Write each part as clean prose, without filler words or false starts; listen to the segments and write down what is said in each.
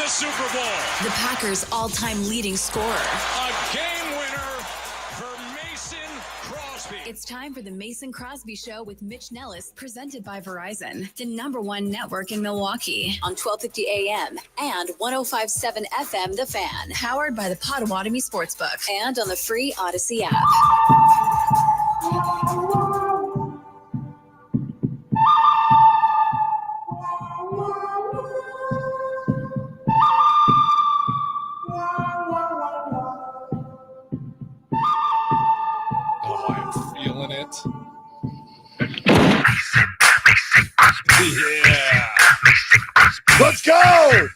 the Super Bowl. The Packers' all-time leading scorer. A game winner for Mason Crosby. It's time for the Mason Crosby Show with Mitch Nelles, presented by Verizon, the #1 network in Milwaukee, on 1250 AM and 105.7 FM The Fan, powered by the Potawatomi Sportsbook, and on the free Odyssey app. Oh, I'm feeling it. Yeah. Let's go! Yeah.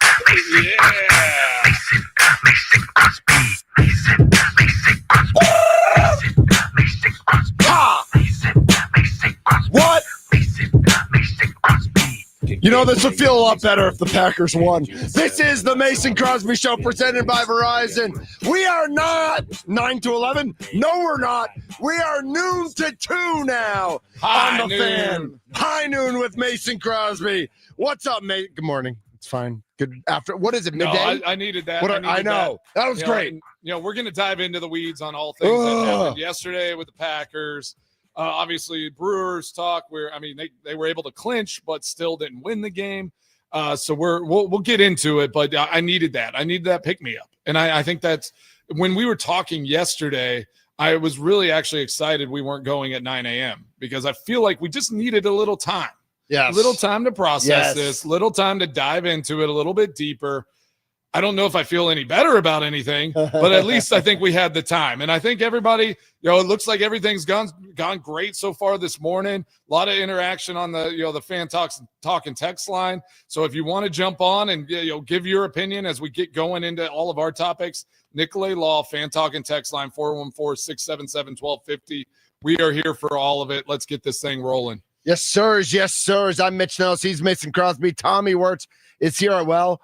What? You know, this would feel a lot better if the Packers won. This is the Mason Crosby Show presented by Verizon. We are not 9 to 11. No, we're not. We are noon to 2 now High on the noon. Fan. High noon with Mason Crosby. What's up, mate? Good morning. It's fine. Good after. What is it, No, midday? I needed that. I know. That was great. We're going to dive into the weeds on all things that happened yesterday with the Packers. Obviously, Brewers talk. They were able to clinch, but still didn't win the game. So we'll get into it. But I needed that. I needed that pick me up, and I think that's when we were talking yesterday. I was really actually excited we weren't going at 9 a.m. because I feel like we just needed a little time. Yes. Little time to process Yes. this. Little time to dive into it a little bit deeper. I don't know if I feel any better about anything, but at least I think we had the time. And I think everybody, it looks like everything's gone great so far this morning. A lot of interaction on the Fan Talk and text line. So if you want to jump on and give your opinion as we get going into all of our topics, Nicolay Law, Fan Talk and text line 414-677-1250. We are here for all of it. Let's get this thing rolling. Yes, sirs. Yes, sirs. I'm Mitch Nelles. He's Mason Crosby. Tommy Wirtz is here as well.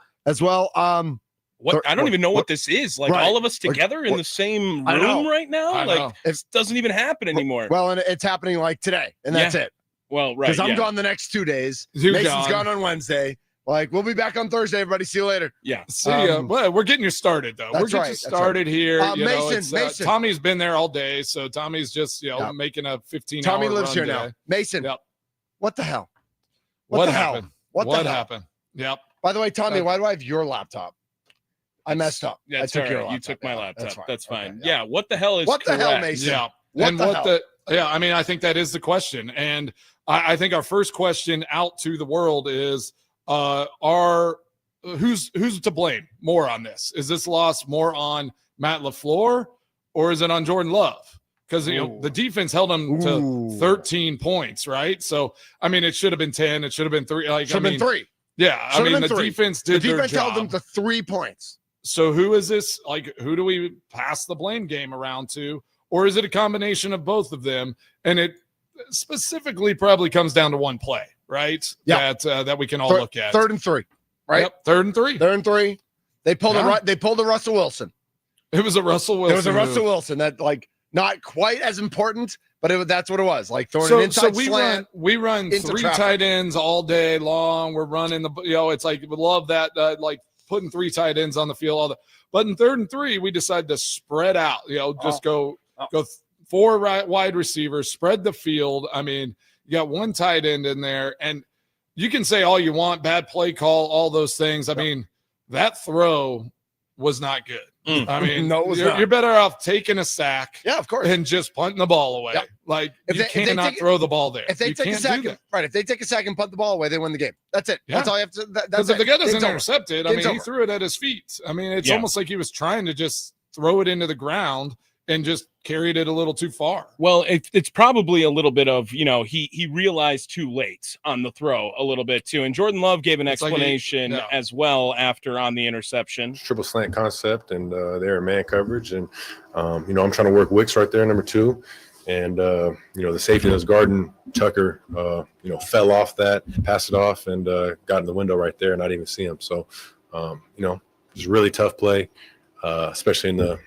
What I don't even know what this is. Like all of us together in the same room right now. Like it doesn't even happen anymore. Well, and it's happening like today, and that's it. Well, right. Because I'm gone the next 2 days. Mason's gone on Wednesday. Like we'll be back on Thursday. Everybody, see you later. Yeah. See ya. Well, we're getting you started though. We're getting you started here. Mason. Tommy's been there all day, so Tommy's just making a 15-hour Tommy lives here day. now. Mason. Yep. What the hell? What happened? What the hell? Happened? Yep. By the way, Tommy, why do I have your laptop? I messed up. Yeah, I took your laptop. You took my laptop. That's fine. Okay, yeah. What the hell is what the hell, Mason? Yeah. What the hell? I think that is the question. And I think our first question out to the world is who's to blame more on this? Is this loss more on Matt LaFleur or is it on Jordan Love? Because the defense held them to 13 points, right? So it should have been 10. It should have been 3. Should have been 3. Yeah, the defense did their job. The defense held them to 3 points. So who is this? Who do we pass the blame game around to? Or is it a combination of both of them? And it specifically probably comes down to one play, right? Yeah. That we can all look at. 3rd and 3, right? Yep, 3rd and 3. 3rd and 3. They pulled a Russell Wilson. It was a Russell Wilson. It was a Russell Wilson that not quite as important, but that's what it was. Like throwing an inside slant. We run 3 tight ends all day long. We're running it's like we love that putting 3 tight ends on the field. But in 3rd and 3, we decided to spread out. Just go 4 wide receivers, spread the field. You got 1 tight end in there, and you can say all you want, bad play call, all those things. That throw was not good. No, you're better off taking a sack, of course, and just punting the ball away. Yep. You cannot throw the ball there. If they take a sack, if they take a sack and punt the ball away, they win the game. That's it. Yeah. That's all you have to. Because if the guy doesn't intercept it, he threw it at his feet. It's almost like he was trying to just throw it into the ground and just carried it a little too far. Well, it's probably a little bit of, he realized too late on the throw a little bit too. And Jordan Love gave an explanation as well after on the interception. Triple slant concept, and they're in man coverage. And, I'm trying to work Wicks right there, number 2. And, the safety that was guarding Tucker, fell off that, passed it off, and got in the window right there and not even see him. So, it was a really tough play, especially in the,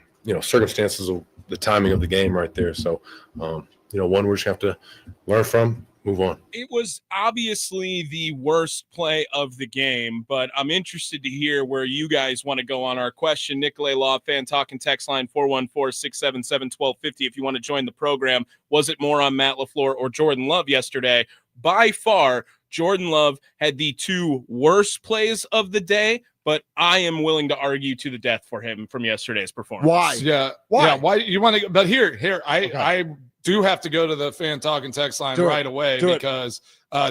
circumstances of the timing of the game right there. So, one we're just going to have to learn from move on. It was obviously the worst play of the game, but I'm interested to hear where you guys want to go on our question. Nicolay Law, Fan Talking text line 414-677-1250 if you want to join the program. Was it more on Matt LaFleur or Jordan Love yesterday? By far, Jordan Love had the two worst plays of the day, but I am willing to argue to the death for him from yesterday's performance. Why? Yeah. Why? Yeah, why you want to? But here, I do have to go to the Fan Talking text line right away because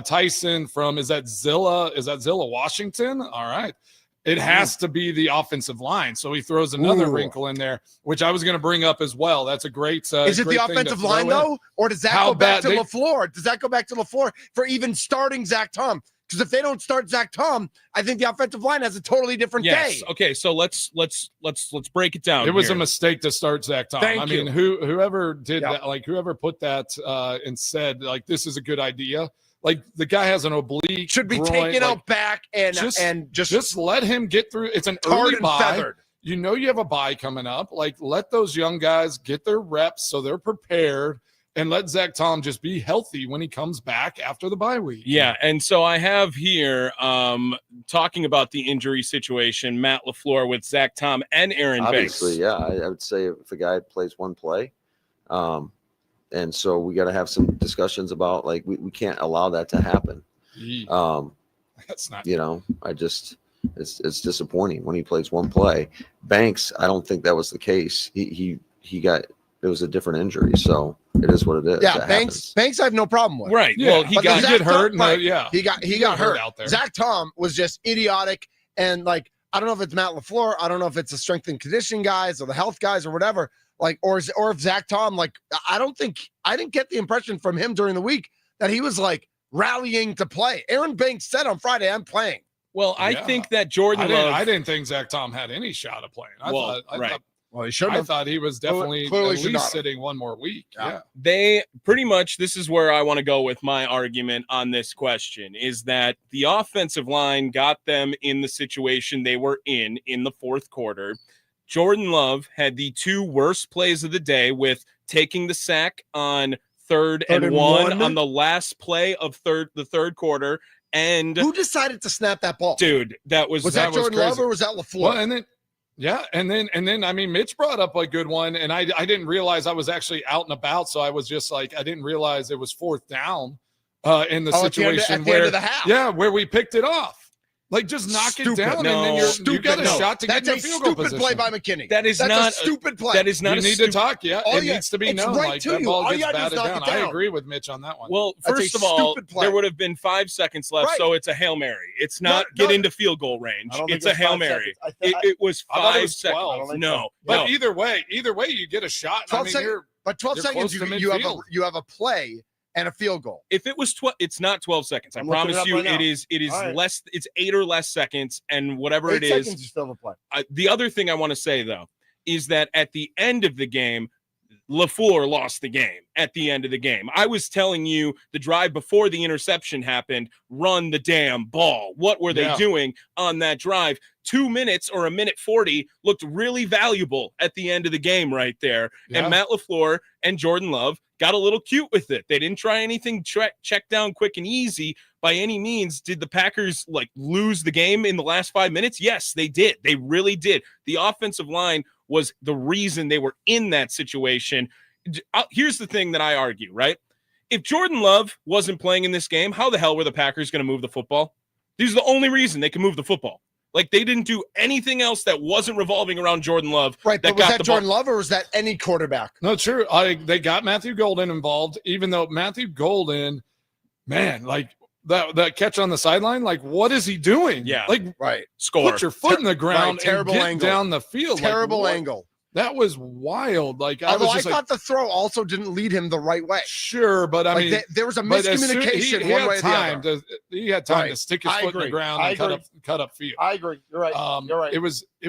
Tyson from is that Zilla Washington? All right. It has to be the offensive line. So he throws another wrinkle in there, which I was going to bring up as well. That's a great is it great the offensive line, though? Or does that go back to LaFleur? Does that go back to LaFleur for even starting Zach Tom? Because if they don't start Zach Tom, I think the offensive line has a totally different day. Okay, so let's break it down. It was a mistake to start Zach Tom. Thank you. mean, whoever did that, like whoever put that and said like this is a good idea. Like the guy has an oblique. Should be groin, taken out back and just let him get through. It's an early bye. Feathered. You know you have a bye coming up. Like let those young guys get their reps so they're prepared, and let Zach Tom just be healthy when he comes back after the bye week. Yeah, and so I have here talking about the injury situation, Matt LaFleur with Zach Tom and Aaron Banks. Obviously, yeah, I would say if a guy plays one play, and so we got to have some discussions about like we can't allow that to happen. That's not. I just it's disappointing when he plays one play. Banks, I don't think that was the case. He got it was a different injury, so it is what it is. Yeah, Banks I have no problem with. Right. Yeah. Well, he got hurt. He got hurt out there. Zach Tom was just idiotic, and like I don't know if it's Matt LaFleur, I don't know if it's the strength and conditioning guys or the health guys or whatever. Like, or if Zach Tom, like, I didn't get the impression from him during the week that he was like rallying to play. Aaron Banks said on Friday, "I'm playing." Well, I think that Jordan Love. I didn't think Zach Tom had any shot of playing. I thought he was definitely clearly at least sitting one more week. Yeah. They pretty much, this is where I want to go with my argument on this question, is that the offensive line got them in the situation they were in the fourth quarter. Jordan Love had the two worst plays of the day with taking the sack on third and one on the last play of the third quarter. And who decided to snap that ball? Dude, was that Jordan Love or was that LaFleur? Well, and then I mean, Mitch brought up a good one, and I didn't realize I was actually out and about, so I was just like, I didn't realize it was fourth down in the situation where we picked it off. Like, just knock it down, and then you got a shot to get in the field goal position. That's a stupid play by McKinney. That's not a stupid play. That is not. You need to talk. Yeah, it needs to be known. Right like to that you. ball All gets you gotta batted do is down. knock it down. I agree with Mitch on that one. Well, first of all, there would have been 5 seconds left, so it's a Hail Mary. It's not get into field goal range. It's a Hail Mary. It was 5 seconds. No, but either way, you get a shot. 12 seconds. But 12 seconds, you have a play and a field goal. If it was it's not 12 seconds. I promise you, it is less. It's 8 or less seconds, and whatever it is. 8 seconds is still the play. The other thing I want to say though is that at the end of the game, LaFleur lost the game at the end of the game. I was telling you the drive before the interception happened, run the damn ball. What were they doing on that drive? 2 minutes or a minute 40 looked really valuable at the end of the game right there. Yeah. And Matt LaFleur and Jordan Love got a little cute with it. They didn't try anything check down quick and easy by any means. Did the Packers like lose the game in the last 5 minutes? Yes, they did. They really did. The offensive line was the reason they were in that situation. Here's the thing that I argue, right? If Jordan Love wasn't playing in this game, how the hell were the Packers going to move the football? This is the only reason they can move the football. Like, they didn't do anything else that wasn't revolving around Jordan Love. Right, but was that Jordan Love or was that any quarterback? No, true. They got Matthew Golden involved, even though Matthew Golden, man, like that catch on the sideline, like, what is he doing? Yeah. Like, score. Put your foot in the ground terrible and get angle. Down the field. Terrible angle. That was wild. Like, although I thought the throw also didn't lead him the right way. Sure, but I mean, there was a miscommunication. He had time to stick his foot in the ground and cut up field. I agree. You're right. You're right. It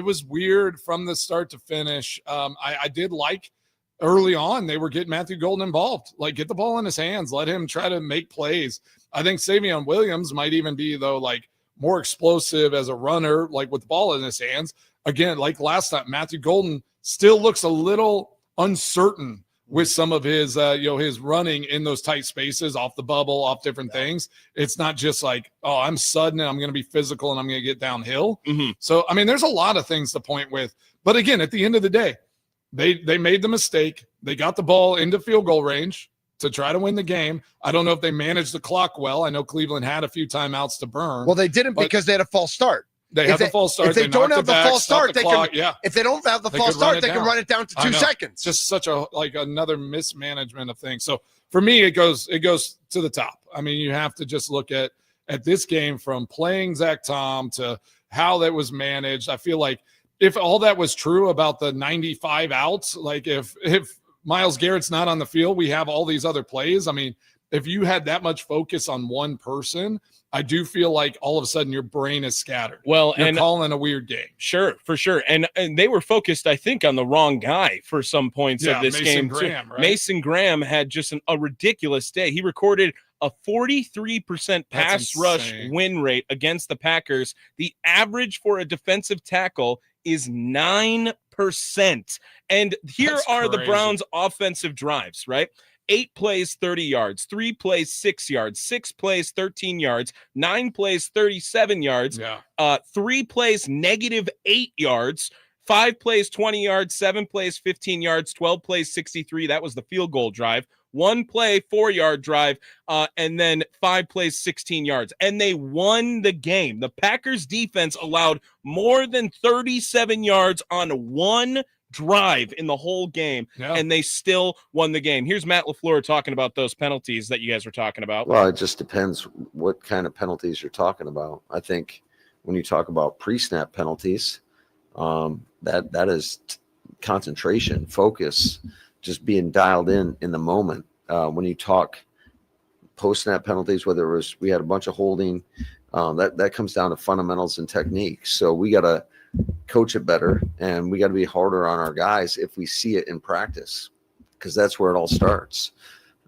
was weird from the start to finish. I did like early on they were getting Matthew Golden involved. Like, get the ball in his hands, let him try to make plays. I think Savion Williams might even be like more explosive as a runner, like with the ball in his hands. Again, like last time, Matthew Golden still looks a little uncertain with some of his, his running in those tight spaces, off the bubble, off different things. It's not just like, oh, I'm sudden and I'm going to be physical and I'm going to get downhill. Mm-hmm. So, I mean, there's a lot of things to point with. But again, at the end of the day, they made the mistake. They got the ball into field goal range to try to win the game. I don't know if they managed the clock well. I know Cleveland had a few timeouts to burn. Well, they didn't because they had a false start. They have the false start. If they don't have the false start, they can. Yeah. If they don't have the false start, they can run it down to 2 seconds. It's just such another mismanagement of things. So for me, it goes to the top. I mean, you have to just look at this game from playing Zach Tom to how that was managed. I feel like if all that was true about the 95 outs, like if Myles Garrett's not on the field, we have all these other plays. I mean, if you had that much focus on one person, I do feel like all of a sudden your brain is scattered. Well, you're and calling a weird game. Sure, for sure. And they were focused, I think, on the wrong guy for some points of this Mason game. Graham, right? Mason Graham had just a ridiculous day. He recorded a 43% pass rush win rate against the Packers. The average for a defensive tackle is 9%. And here are the Browns' offensive drives, right? 8 plays, 30 yards, 3 plays, 6 yards, 6 plays, 13 yards, 9 plays, 37 yards, 3 plays, -8 yards, 5 plays, 20 yards, 7 plays, 15 yards, 12 plays, 63. That was the field goal drive. 1 play, 4-yard drive, and then 5 plays, 16 yards. And they won the game. The Packers defense allowed more than 37 yards on 1 drive in the whole game, and they still won the game. Here's Matt LaFleur talking about those penalties that you guys were talking about. Well, it just depends what kind of penalties you're talking about. I think when you talk about pre-snap penalties, that is concentration, focus, just being dialed in the moment. When you talk post-snap penalties, whether it was we had a bunch of holding, that comes down to fundamentals and technique. So we got to coach it better, and we got to be harder on our guys if we see it in practice, because that's where it all starts.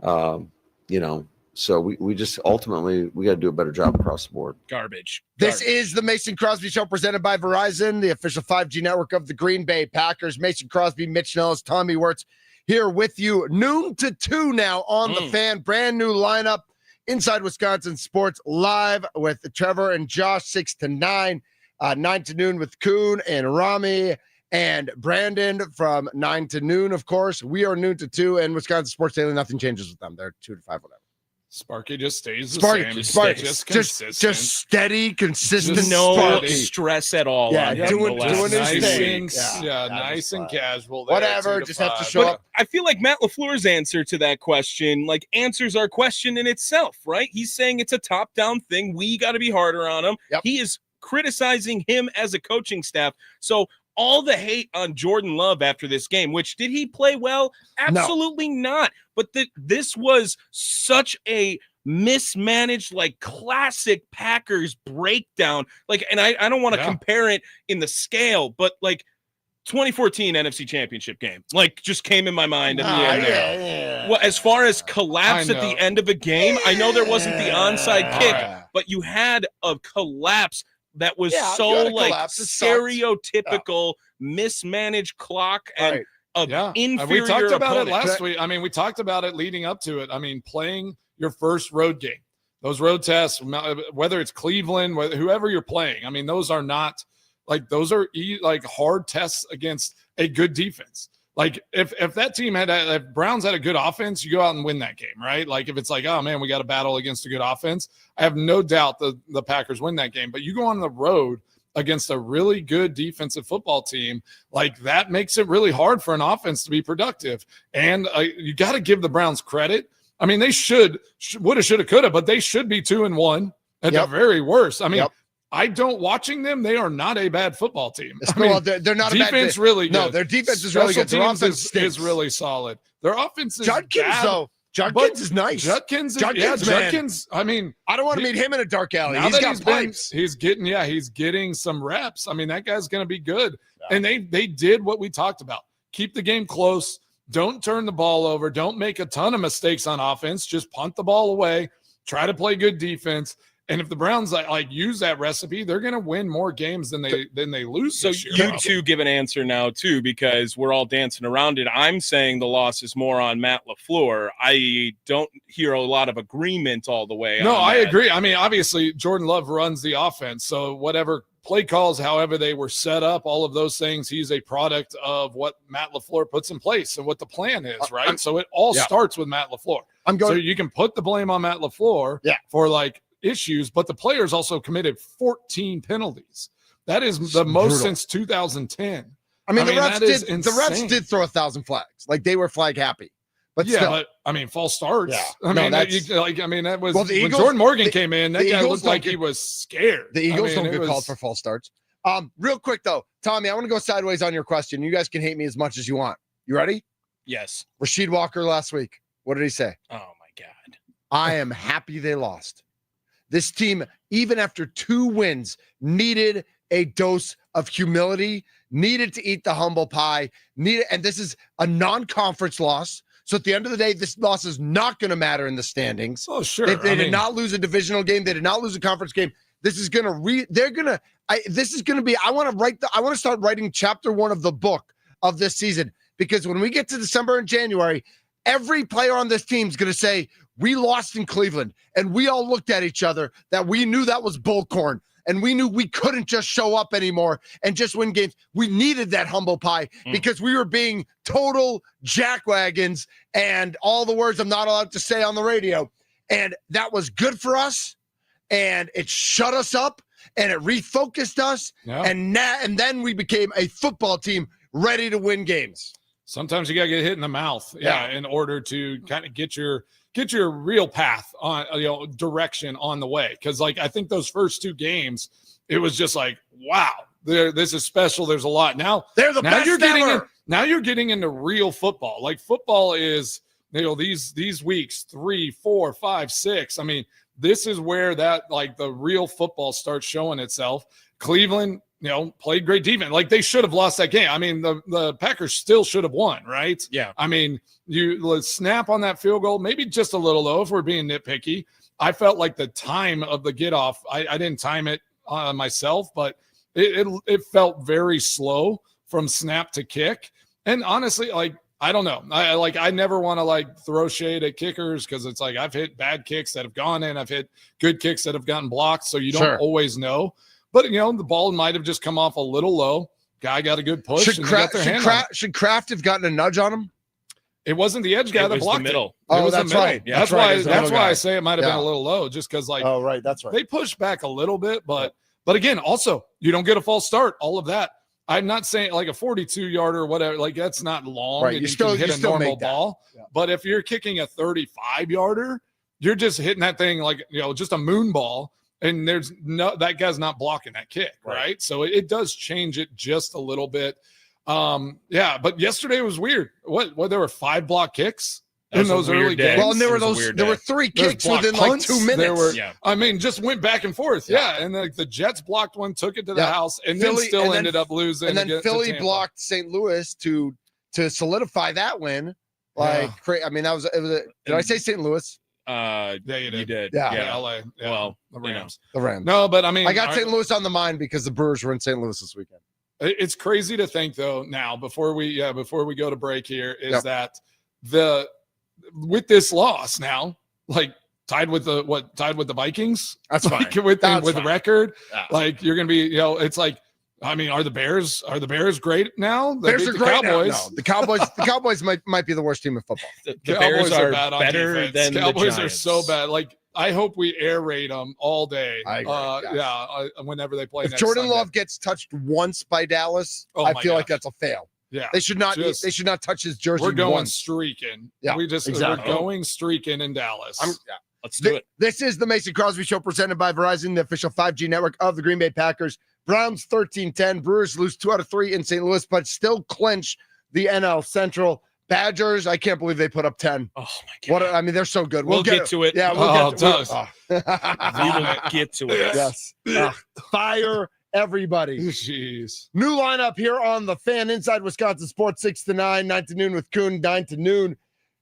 So we just ultimately we got to do a better job across the board. Garbage. This is the Mason Crosby Show presented by Verizon, the official 5G network of the Green Bay Packers. Mason Crosby, Mitch Nelles, Tommy Wirtz here with you. Noon to 2 now on the Fan. Brand new lineup inside Wisconsin Sports live with Trevor and Josh 6 to 9. 9 to noon with Kuhn and Rami and Brandon from 9 to noon, of course. We are noon to 2, and Wisconsin Sports Daily, nothing changes with them. They're 2 to 5, whatever. Sparky just stays the Sparky, same. just consistent. just steady, consistent. Just no Sparky. stress at all. Yeah, on him doing the last his few thing. weeks. Nice and casual. There, Whatever, 2 to just 5. have to show up. I feel like Matt LaFleur's answer to that question, answers our question in itself, right? He's saying it's a top-down thing. We got to be harder on him. Yep. He is criticizing him as a coaching staff. So all the hate on Jordan Love after this game, which did he play well? Absolutely not. But this was such a mismanaged, classic Packers breakdown. And I don't want to compare it in the scale, but 2014 NFC Championship game, just came in my mind at the end there. Well, as far as collapse at the end of a game, I know there wasn't the onside kick, but you had a collapse that was stereotypical, mismanaged clock and inferior we talked about opponent. it last week. I mean, we talked about it leading up to it. I mean, playing your first road game, those road tests, whether it's Cleveland, whoever you're playing, I mean, those are not those are hard tests against a good defense. If that team if Browns had a good offense, you go out and win that game, right? If it's oh man, we got to battle against a good offense, I have no doubt the Packers win that game. But you go on the road against a really good defensive football team, that makes it really hard for an offense to be productive. And you got to give the Browns credit. I mean, they woulda, shoulda, coulda, but they should be 2-1 at the very worst. I mean, watching them, they are not a bad football team. They're not defense a bad really good. No, their defense is really good. Their offense is really solid. Their offense is Judkins, bad, though. Judkins is nice. Judkins. I mean, I don't want to meet him in a dark alley. Now He's got pipes. He's getting some reps. I mean, that guy's going to be good. Yeah. And they did what we talked about. Keep the game close. Don't turn the ball over. Don't make a ton of mistakes on offense. Just punt the ball away. Try to play good defense. And if the Browns like use that recipe, they're going to win more games than they lose. So this year, you probably. two give an answer now too, because we're all dancing around it. I'm saying the loss is more on Matt LaFleur. I don't hear a lot of agreement all the way. No, on I that. agree. I mean, obviously Jordan Love runs the offense, so whatever play calls, however they were set up, all of those things, he's a product of what Matt LaFleur puts in place and what the plan is, right? So it all starts with Matt LaFleur. So you can put the blame on Matt LaFleur for like issues, but the players also committed 14 penalties. That is the most since 2010. I mean, the refs did throw 1,000 flags. Like they were flag happy. But still. But I mean, false starts. Yeah. I mean, that was the Eagles, when Jordan Morgan came in. That guy Eagles looked like he was scared. The Eagles don't get called for false starts. Real quick though, Tommy, I want to go sideways on your question. You guys can hate me as much as you want. You ready? Yes. Rasheed Walker last week. What did he say? Oh my God. I am happy they lost. This team, even after 2 wins, needed a dose of humility, needed to eat the humble pie, and this is a non-conference loss. So at the end of the day, this loss is not going to matter in the standings. Oh, sure. They did not lose a divisional game. They did not lose a conference game. This is going to I want to start writing chapter 1 of the book of this season, because when we get to December and January, every player on this team is going to say, we lost in Cleveland, and we all looked at each other that we knew that was bullcorn, and we knew we couldn't just show up anymore and just win games. We needed that humble pie because we were being total jackwagons and all the words I'm not allowed to say on the radio. And that was good for us, and it shut us up, and it refocused us, and then we became a football team ready to win games. Sometimes you got to get hit in the mouth, in order to kind of get your real path on, direction on the way. Because like I think those first 2 games, it was just like, wow, this is special. There's a lot now. They're the best ever. Now you're getting into real football. Like football is, these weeks 3, 4, 5, 6. I mean, this is where that like the real football starts showing itself. Cleveland, played great defense. Like they should have lost that game. I mean, the Packers still should have won, right? Yeah. I mean, let's snap on that field goal, maybe just a little low if we're being nitpicky. I felt like the time of the get off, I didn't time it myself, but it felt very slow from snap to kick. And honestly, like, I don't know. I never want to like throw shade at kickers because it's like I've hit bad kicks that have gone in. I've hit good kicks that have gotten blocked. So you don't always know. But, the ball might have just come off a little low. Guy got a good push. Should Kraft have gotten a nudge on him? It wasn't the edge guy that blocked it. Oh, that's right. Yeah, that's why I say it might have been a little low, just because like. Oh, right. That's right. They pushed back a little bit, but again, also you don't get a false start. All of that. I'm not saying like a 42-yarder or whatever. Like that's not long. Right. You still hit a normal ball. Yeah. But if you're kicking a 35-yarder, you're just hitting that thing like just a moon ball. And that guy's not blocking that kick, right? So it does change it just a little bit. But yesterday was weird. What there were 5 block kicks in those early games. Well, and there were 3 kicks within like 2 minutes. I mean, just went back and forth. Yeah. And the Jets blocked one, took it to the house, and Philly, then still ended up losing. And then Philly blocked St. Louis to solidify that win. Like, I mean, did I say St. Louis? Yeah, you did. Yeah. LA. Yeah. Well, the Rams. The Rams. No, but I mean, I got St. Louis on the mind because the Brewers were in St. Louis this weekend. It's crazy to think though, now before we go to break here, is that with this loss now, like tied with the Vikings. That's fine. With the record. Yeah. Like you're gonna be, it's like, I mean, are the Bears great now? Bears are great now. No, the Cowboys might be the worst team in football. The Bears are bad on better defense. Than Cowboys the Giants. Are so bad. Like I hope we air raid them all day. I agree, whenever they play. If Jordan Love gets touched once by Dallas, I feel like that's a fail. Yeah, they should not touch his jersey. We're going once. streaking. Yeah, we're going streaking in Dallas. Let's do it. This is the Mason Crosby Show presented by Verizon, the official 5G network of the Green Bay Packers. Browns 13-10. Brewers lose 2 out of 3 in St. Louis, but still clinch the NL Central. Badgers, I can't believe they put up 10. Oh my God! They're so good. We'll get to it. Yeah, we'll get to it. We will get to it. Yes. Fire everybody. Jeez. New lineup here on the Fan inside Wisconsin Sports 6 to 9, 9 to noon with Kuhn, 9 to noon.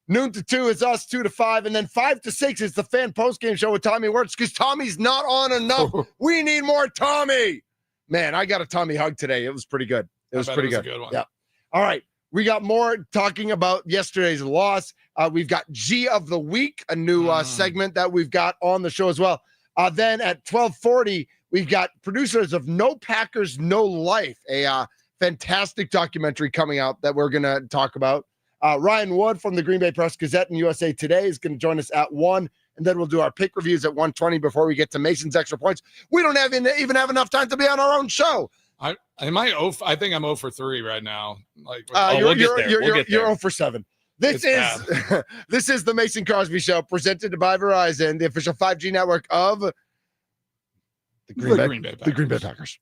Noon to 2 is us, 2 to 5. And then 5 to 6 is the fan postgame show with Tommy Wirtz because Tommy's not on enough. We need more Tommy. Man, I got a Tommy hug today. It was pretty good. It was pretty good. A good one. Yeah. All right. We got more talking about yesterday's loss. We've got G of the Week, a new segment that we've got on the show as well. Then at 12:40, we've got producers of No Packers, No Life, a fantastic documentary coming out that we're going to talk about. Ryan Wood from the Green Bay Press Gazette and USA Today is going to join us at 1, and then we'll do our pick reviews at 1:20 before we get to Mason's extra points. We don't even have enough time to be on our own show. I think I'm 0 for 3 right now. Like, we'll get there. You're 0 for 7. This is the Mason Crosby Show presented by Verizon, the official 5G network of the Green Bay Packers.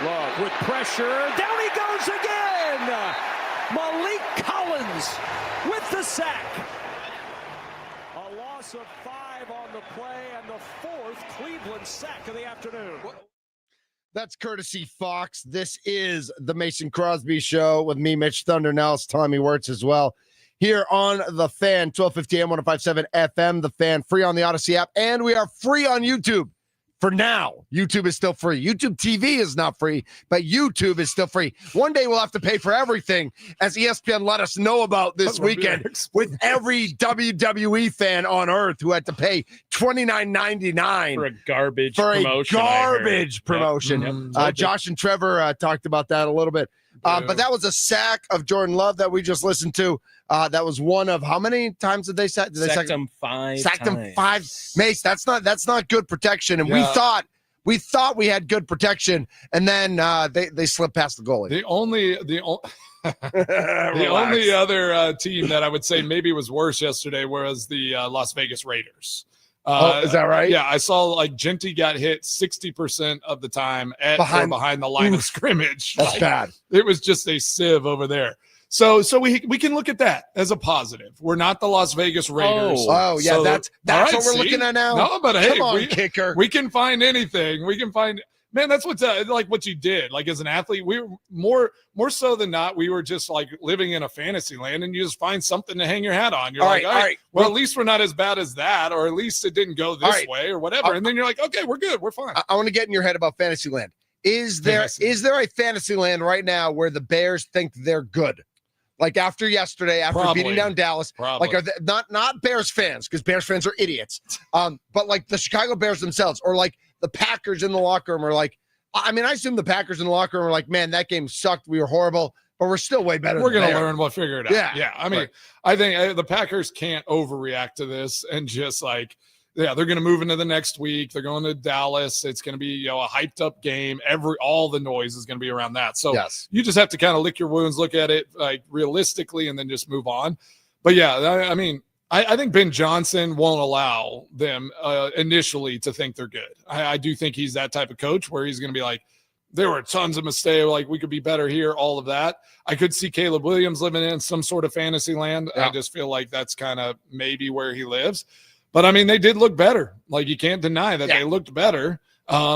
Love with pressure. Down he goes again. Malik Collins with the sack. A loss of 5 on the play and the 4th Cleveland sack of the afternoon. That's courtesy Fox. This is the Mason Crosby Show with me, Mitch Thunder, Nelles, Tommy Wirtz as well. Here on The Fan, 1250 AM, 105.7 FM, The Fan, free on the Odyssey app, and we are free on YouTube. For now, YouTube is still free. YouTube TV is not free, but YouTube is still free. One day we'll have to pay for everything, as ESPN let us know about this weekend, with every WWE fan on earth who had to pay $29.99 for a garbage for promotion. A garbage promotion. Yep. Josh and Trevor talked about that a little bit. But that was a sack of Jordan Love that we just listened to. That was one of how many times did they sack? Did they sacked him 5 Sacked times. him 5. Mace, that's not good protection. And we thought we had good protection, and then they slipped past the goalie. The only other team that I would say maybe was worse yesterday was the Las Vegas Raiders. Is that right? Yeah, I saw like Genty got hit 60% of the time behind the line of scrimmage. That's bad. It was just a sieve over there. So we can look at that as a positive. We're not the Las Vegas Raiders. Oh yeah, so that's right, what we're looking at now. No, but hey, come on, kicker. We can find anything. We can find. Man, that's what's like what you did. Like as an athlete, we were more so than not. We were just like living in a fantasy land, and you just find something to hang your hat on. You're all right. Well, at least we're not as bad as that, or at least it didn't go this way, or whatever. And then you're like, okay, we're good, we're fine. I want to get in your head about fantasy land. Is there a fantasy land right now where the Bears think they're good? Like after yesterday, after beating down Dallas, like are they, not Bears fans, because Bears fans are idiots. But like the Chicago Bears themselves, or like the Packers in the locker room, are like, I mean, I assume the Packers in the locker room are like, man, that game sucked. We were horrible, but we're still way better. We're gonna learn. We'll figure it out. Yeah. I mean, right. I think the Packers can't overreact to this and just like. Yeah, they're going to move into the next week. They're going to Dallas. It's going to be a hyped up game. All the noise is going to be around that. So you just have to kind of lick your wounds, look at it like realistically, and then just move on. But yeah, I mean, I think Ben Johnson won't allow them initially to think they're good. I do think he's that type of coach where he's going to be like, there were tons of mistakes. Like we could be better here. All of that. I could see Caleb Williams living in some sort of fantasy land. Yeah. I just feel like that's kind of maybe where he lives. But I mean, they did look better. Like you can't deny that they looked better.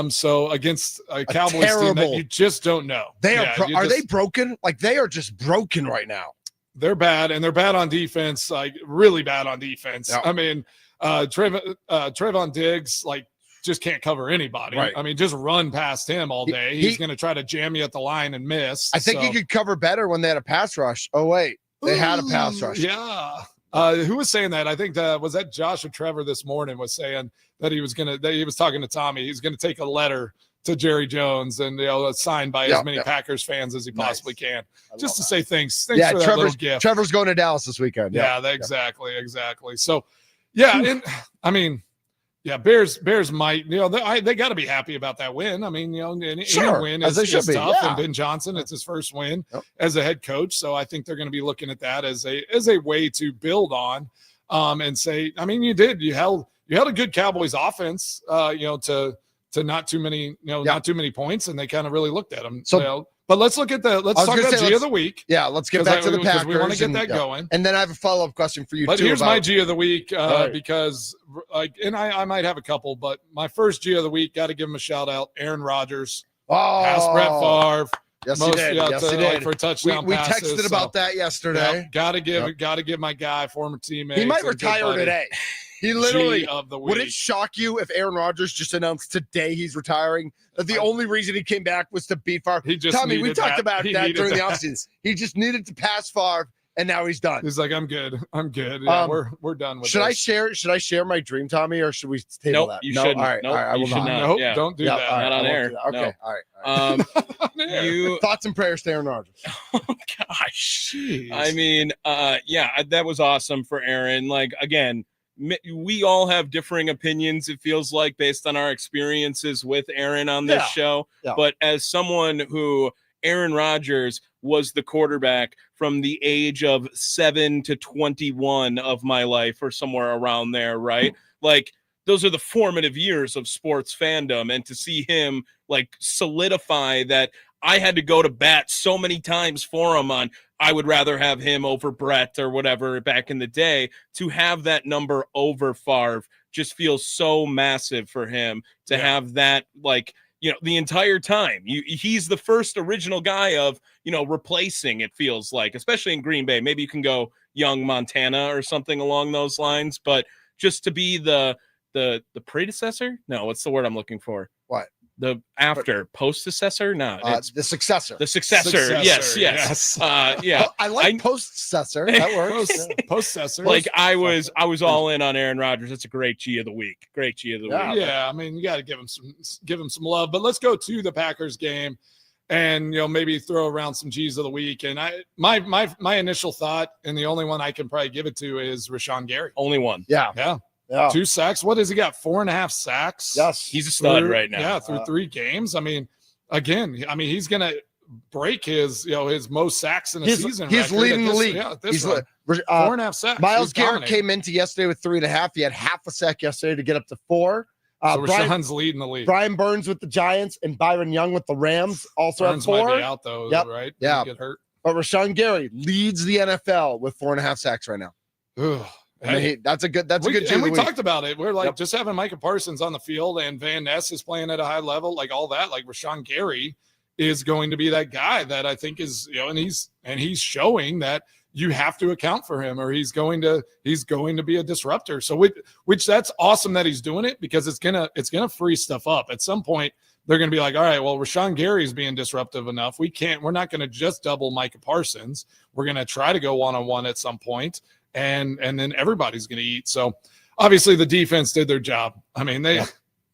So against a Cowboys team that you just don't know. Are they broken? Like they are just broken right now. They're bad, and they're bad on defense. Like really bad on defense. Yeah. I mean, Trevon Diggs like just can't cover anybody. Right. I mean, just run past him all day. He's going to try to jam you at the line and miss. I think he could cover better when they had a pass rush. Oh wait, they had a pass rush. Yeah. Who was saying that? I think was that Josh or Trevor this morning was saying that he was talking to Tommy. He's going to take a letter to Jerry Jones and signed by as many Packers fans as he possibly can, just to say thanks for that little gift. Trevor's going to Dallas this weekend. Exactly. So, and I mean, Bears might, they got to be happy about that win. I mean, any win is tough. And Ben Johnson, it's his first win as a head coach. So I think they're going to be looking at that as a way to build on, and say, I mean, you held a good Cowboys offense, to not too many, not too many points, and they kind of really looked at them. So, but let's talk about G of the week. Yeah, let's get back to the Packers. We want to get that going. And then I have a follow-up question for you, but here's my G of the week, because I might have a couple, but my first G of the week, got to give him a shout out, Aaron Rodgers. Past Brett Favre. Yes, he did. For touchtouchdown passes. We texted about that yesterday. Got to give my guy, former teammate. He might retire today. He literally of the week. Would it shock you if Aaron Rodgers just announced today he's retiring? That the only reason he came back was to beat Favre. Tommy, we talked about that during the offseason. He just needed to pass Favre, and now he's done. He's like, I'm good. Yeah, we're done with this. Should I share my dream, Tommy, or should we table that? You shouldn't. All right, I will not. Nope, don't do that. Not on air. Okay, all right. You thoughts and prayers to Aaron Rodgers. Oh gosh. Jeez. I mean, that was awesome for Aaron. Like again, we all have differing opinions, it feels like, based on our experiences with Aaron on this show. Yeah. But as someone who Aaron Rodgers was the quarterback from the age of 7 to 21 of my life, or somewhere around there, right? Like those are the formative years of sports fandom. And to see him like solidify that, I had to go to bat so many times for him on, I would rather have him over Brett or whatever back in the day. To have that number over Favre just feels so massive for him to have that, like, you know, the entire time. He's the first original guy of, you know, replacing, it feels like, especially in Green Bay. Maybe you can go young Montana or something along those lines, but just to be the predecessor? No, what's the word I'm looking for? What? The post-successor? No, it's the successor. The successor. Yes. Yeah. I like post-successor. That works. Post-successor. Like I was all in on Aaron Rodgers. It's a great G of the week. Week. Yeah. I mean, you got to give him some love, but let's go to the Packers game and, you know, maybe throw around some G's of the week. And my initial thought, and the only one I can probably give it to, is Rashawn Gary. Only one. Yeah. 2 sacks. What has he got? 4.5 sacks. Yes. He's a stud right now. Yeah, through 3 games. I mean, again, he's going to break his most sacks in a season. He's leading the league. Yeah, he's 4.5 sacks. Miles Garrett came into yesterday with 3.5. He had half a sack yesterday to get up to 4. So Rashawn's leading the league. Brian Burns with the Giants and Byron Young with the Rams also Burns have 4. might be out though, right? Yeah. Get hurt. But Rashawn Gary leads the NFL with 4.5 sacks right now. Ugh. I mean, that's a good G. And we talked about it. We're like, just having Micah Parsons on the field and Van Ness is playing at a high level, like all that. Like Rashawn Gary is going to be that guy that I think is, you know, and he's showing that you have to account for him, or he's going to be a disruptor. So which that's awesome that he's doing it, because it's gonna free stuff up. At some point, they're gonna be like, all right, well, Rashawn Gary's being disruptive enough. We're not gonna just double Micah Parsons. We're gonna try to go one-on-one at some point. And then everybody's going to eat. So obviously the defense did their job. I mean, they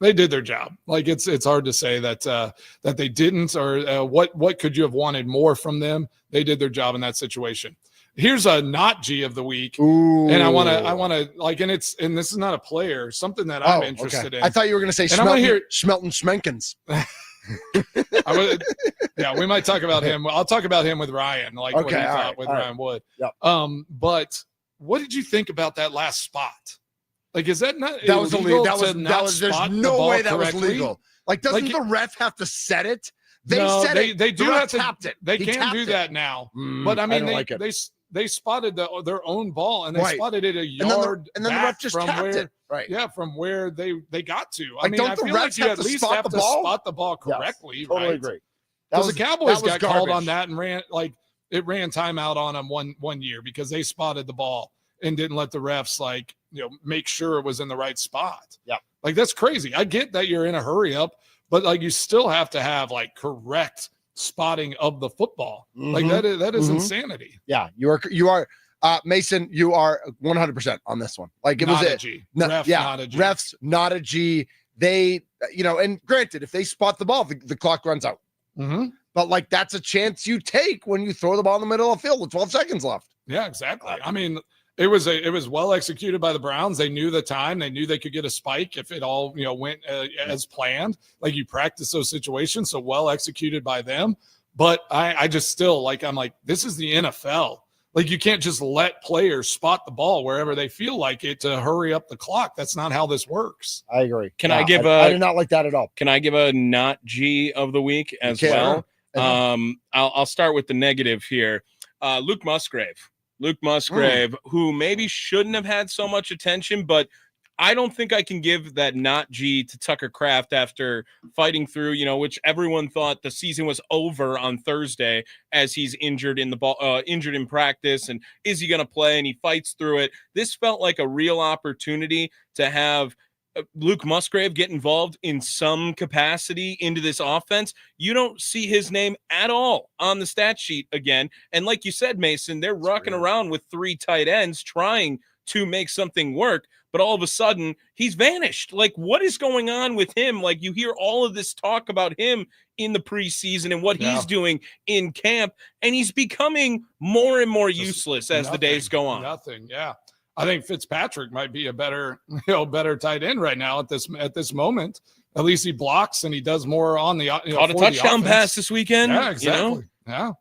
did their job. Like it's hard to say that they didn't, or what could you have wanted more from them? They did their job in that situation. Here's a not G of the week. Ooh. And I want to like, and this is not a player, something that I'm interested in. I thought you were going to say Schmelton Schmenkins. We might talk about him. I'll talk about him with Ryan, like what he thought with Ryan Wood. Yep. But what did you think about that last spot? Like, is that not that was illegal? That was there's no way that was legal. Like, doesn't the ref have to set it? They said it. They do have to tap it. They can do that now. But I mean, they spotted their own ball, and they spotted it a yard, and then the ref just tapped it. Right. Yeah, from where they got to. Like, I mean, I feel like you at least have to spot the ball correctly. Yes, totally agree. Because the Cowboys got called on that and ran timeout on them one year because they spotted the ball and didn't let the refs make sure it was in the right spot. Yeah. Like, that's crazy. I get that you're in a hurry up, but like you still have to have like correct spotting of the football. Mm-hmm. Like that is insanity. Yeah, you are Mason, you are 100% on this one. Like, it not was a G. Not a G. Refs not a G. They, and granted, if they spot the ball, the clock runs out. Mm-hmm. But like, that's a chance you take when you throw the ball in the middle of the field with 12 seconds left. Yeah, exactly. I mean, it was well executed by the Browns. They knew the time. They knew they could get a spike if it all went as planned. Like, you practice those situations, so well executed by them. But I just still I'm like, this is the NFL. Like, you can't just let players spot the ball wherever they feel like it to hurry up the clock. That's not how this works. I agree. I did not like that at all. Can I give a not G of the week as well? I'll start with the negative here. Luke Musgrave, who maybe shouldn't have had so much attention, but I don't think I can give that not G to Tucker Kraft after fighting through, which everyone thought the season was over on Thursday as he's injured in practice. And is he going to play? And he fights through it. This felt like a real opportunity to have Luke Musgrave get involved in some capacity into this offense. You don't see his name at all on the stat sheet again. And like you said, Mason, they're rocking around with 3 tight ends trying to make something work, but all of a sudden he's vanished. Like, what is going on with him? Like, you hear all of this talk about him in the preseason and what he's doing in camp, and he's becoming more and more useless as the days go on. Yeah. I think Fitzpatrick might be a better tight end right now at this moment. At least he blocks and he does more on the caught a touchdown pass this weekend. Yeah, exactly. Yeah.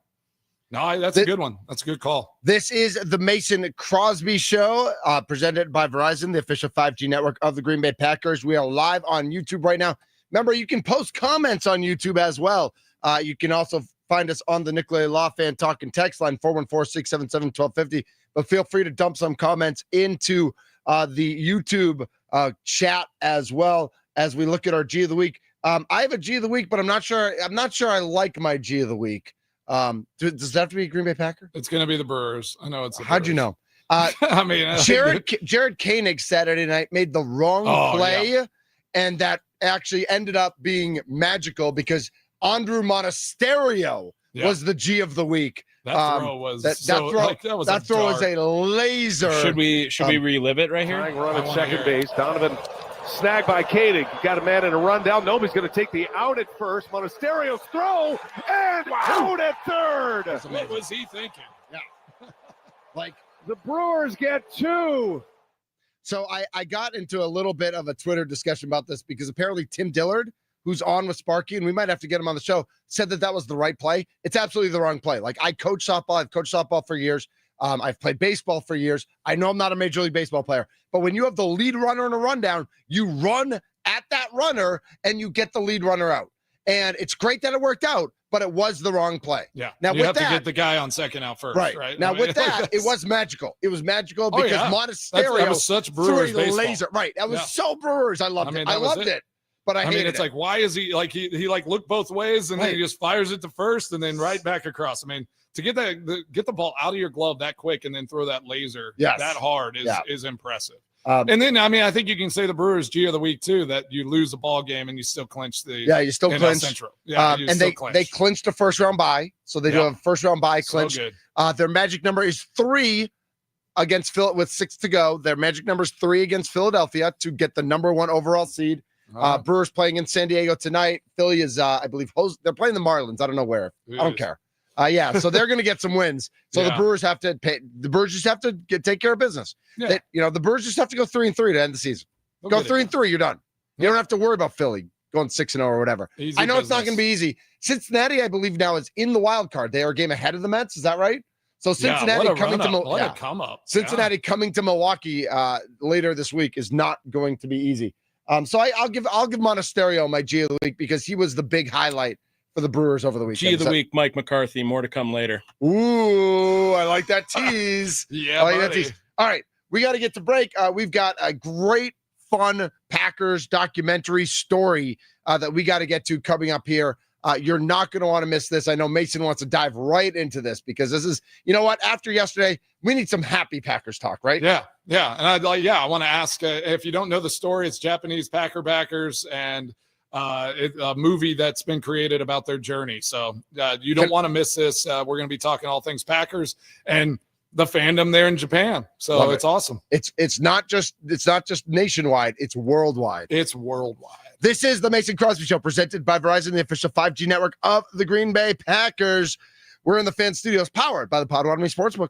No, that's a good one. That's a good call. This is the Mason Crosby Show, presented by Verizon, the official 5G network of the Green Bay Packers. We are live on YouTube right now. Remember, you can post comments on YouTube as well. You can also find us on the Nicolay Law Fan Talk and text line 414-677-1250. But feel free to dump some comments into the YouTube chat as well as we look at our G of the Week. I have a G of the Week, but I'm not sure I like my G of the Week. Does that have to be a Green Bay Packer? It's going to be the Brewers. I know it's the How'd Brewers. you know? I mean, Jared Koenig Saturday night made the wrong play, and that actually ended up being magical because Andrew Monasterio was the G of the week. That throw was that throw was a laser. Should we relive it right here? Tying run at second base. Donovan snagged by Koenig. Got a man in a rundown. Nobody's going to take the out at first. Monasterio's throw and out at third. What was he thinking? Yeah. Like the Brewers get 2. So I got into a little bit of a Twitter discussion about this because apparently Tim Dillard, who's on with Sparky, and we might have to get him on the show, said that was the right play. It's absolutely the wrong play. Like, I coach softball. I've coached softball for years. I've played baseball for years. I know I'm not a Major League Baseball player, but when you have the lead runner in a rundown, you run at that runner and you get the lead runner out. And it's great that it worked out, but it was the wrong play. Yeah. Now you have to get the guy on second out first. Right. Now, with that, it was magical. It was magical because Monasterio that was such Brewers threw a baseball. laser. Right. That was so Brewers. I loved it. I loved it. But I mean, it's like, why is he like he like looked both ways and then he just fires it to first and then right back across. I mean, to get the ball out of your glove that quick and then throw that laser that hard is impressive. And then I mean, I think you can say the Brewers G of the week too, that you lose a ball game and you still clinch the you still clinch Central. Yeah, and they clinched a first round bye, so they do have a first round bye clinched. So good. Their magic number is 3 against Phil with 6 to go. Their magic number is 3 against Philadelphia to get the number 1 overall seed. Brewers playing in San Diego tonight. Philly is, I believe, they're playing the Marlins. I don't know where. I don't care. So they're going to get some wins. So the Brewers have to pay. The Brewers just have to take care of business. Yeah. The Brewers just have to go 3-3 to end the season. Go 3-3, you're done. You don't have to worry about Philly going 6-0 or whatever. I know it's not going to be easy. Cincinnati, I believe now is in the wild card. They are a game ahead of the Mets. Is that right? So Cincinnati coming to come up. Cincinnati coming to Milwaukee later this week is not going to be easy. So I'll give Monasterio my G of the week because he was the big highlight for the Brewers over the weekend. G of the week, Mike McCarthy. More to come later. Ooh, I like that tease. I like that tease. All right, we got to get to break. We've got a great, fun Packers documentary story that we got to get to coming up here. You're not going to want to miss this. I know Mason wants to dive right into this because this is, you know what? After yesterday, we need some happy Packers talk, right? Yeah. And I want to ask if you don't know the story, it's Japanese Packer backers and a movie that's been created about their journey. So you don't want to miss this. We're going to be talking all things Packers and the fandom there in Japan. So it's awesome. It's not just nationwide. It's worldwide. It's worldwide. This is the Mason Crosby Show presented by Verizon, the official 5G network of the Green Bay Packers. We're in the Fan Studios powered by the Potawatomi Sportsbook.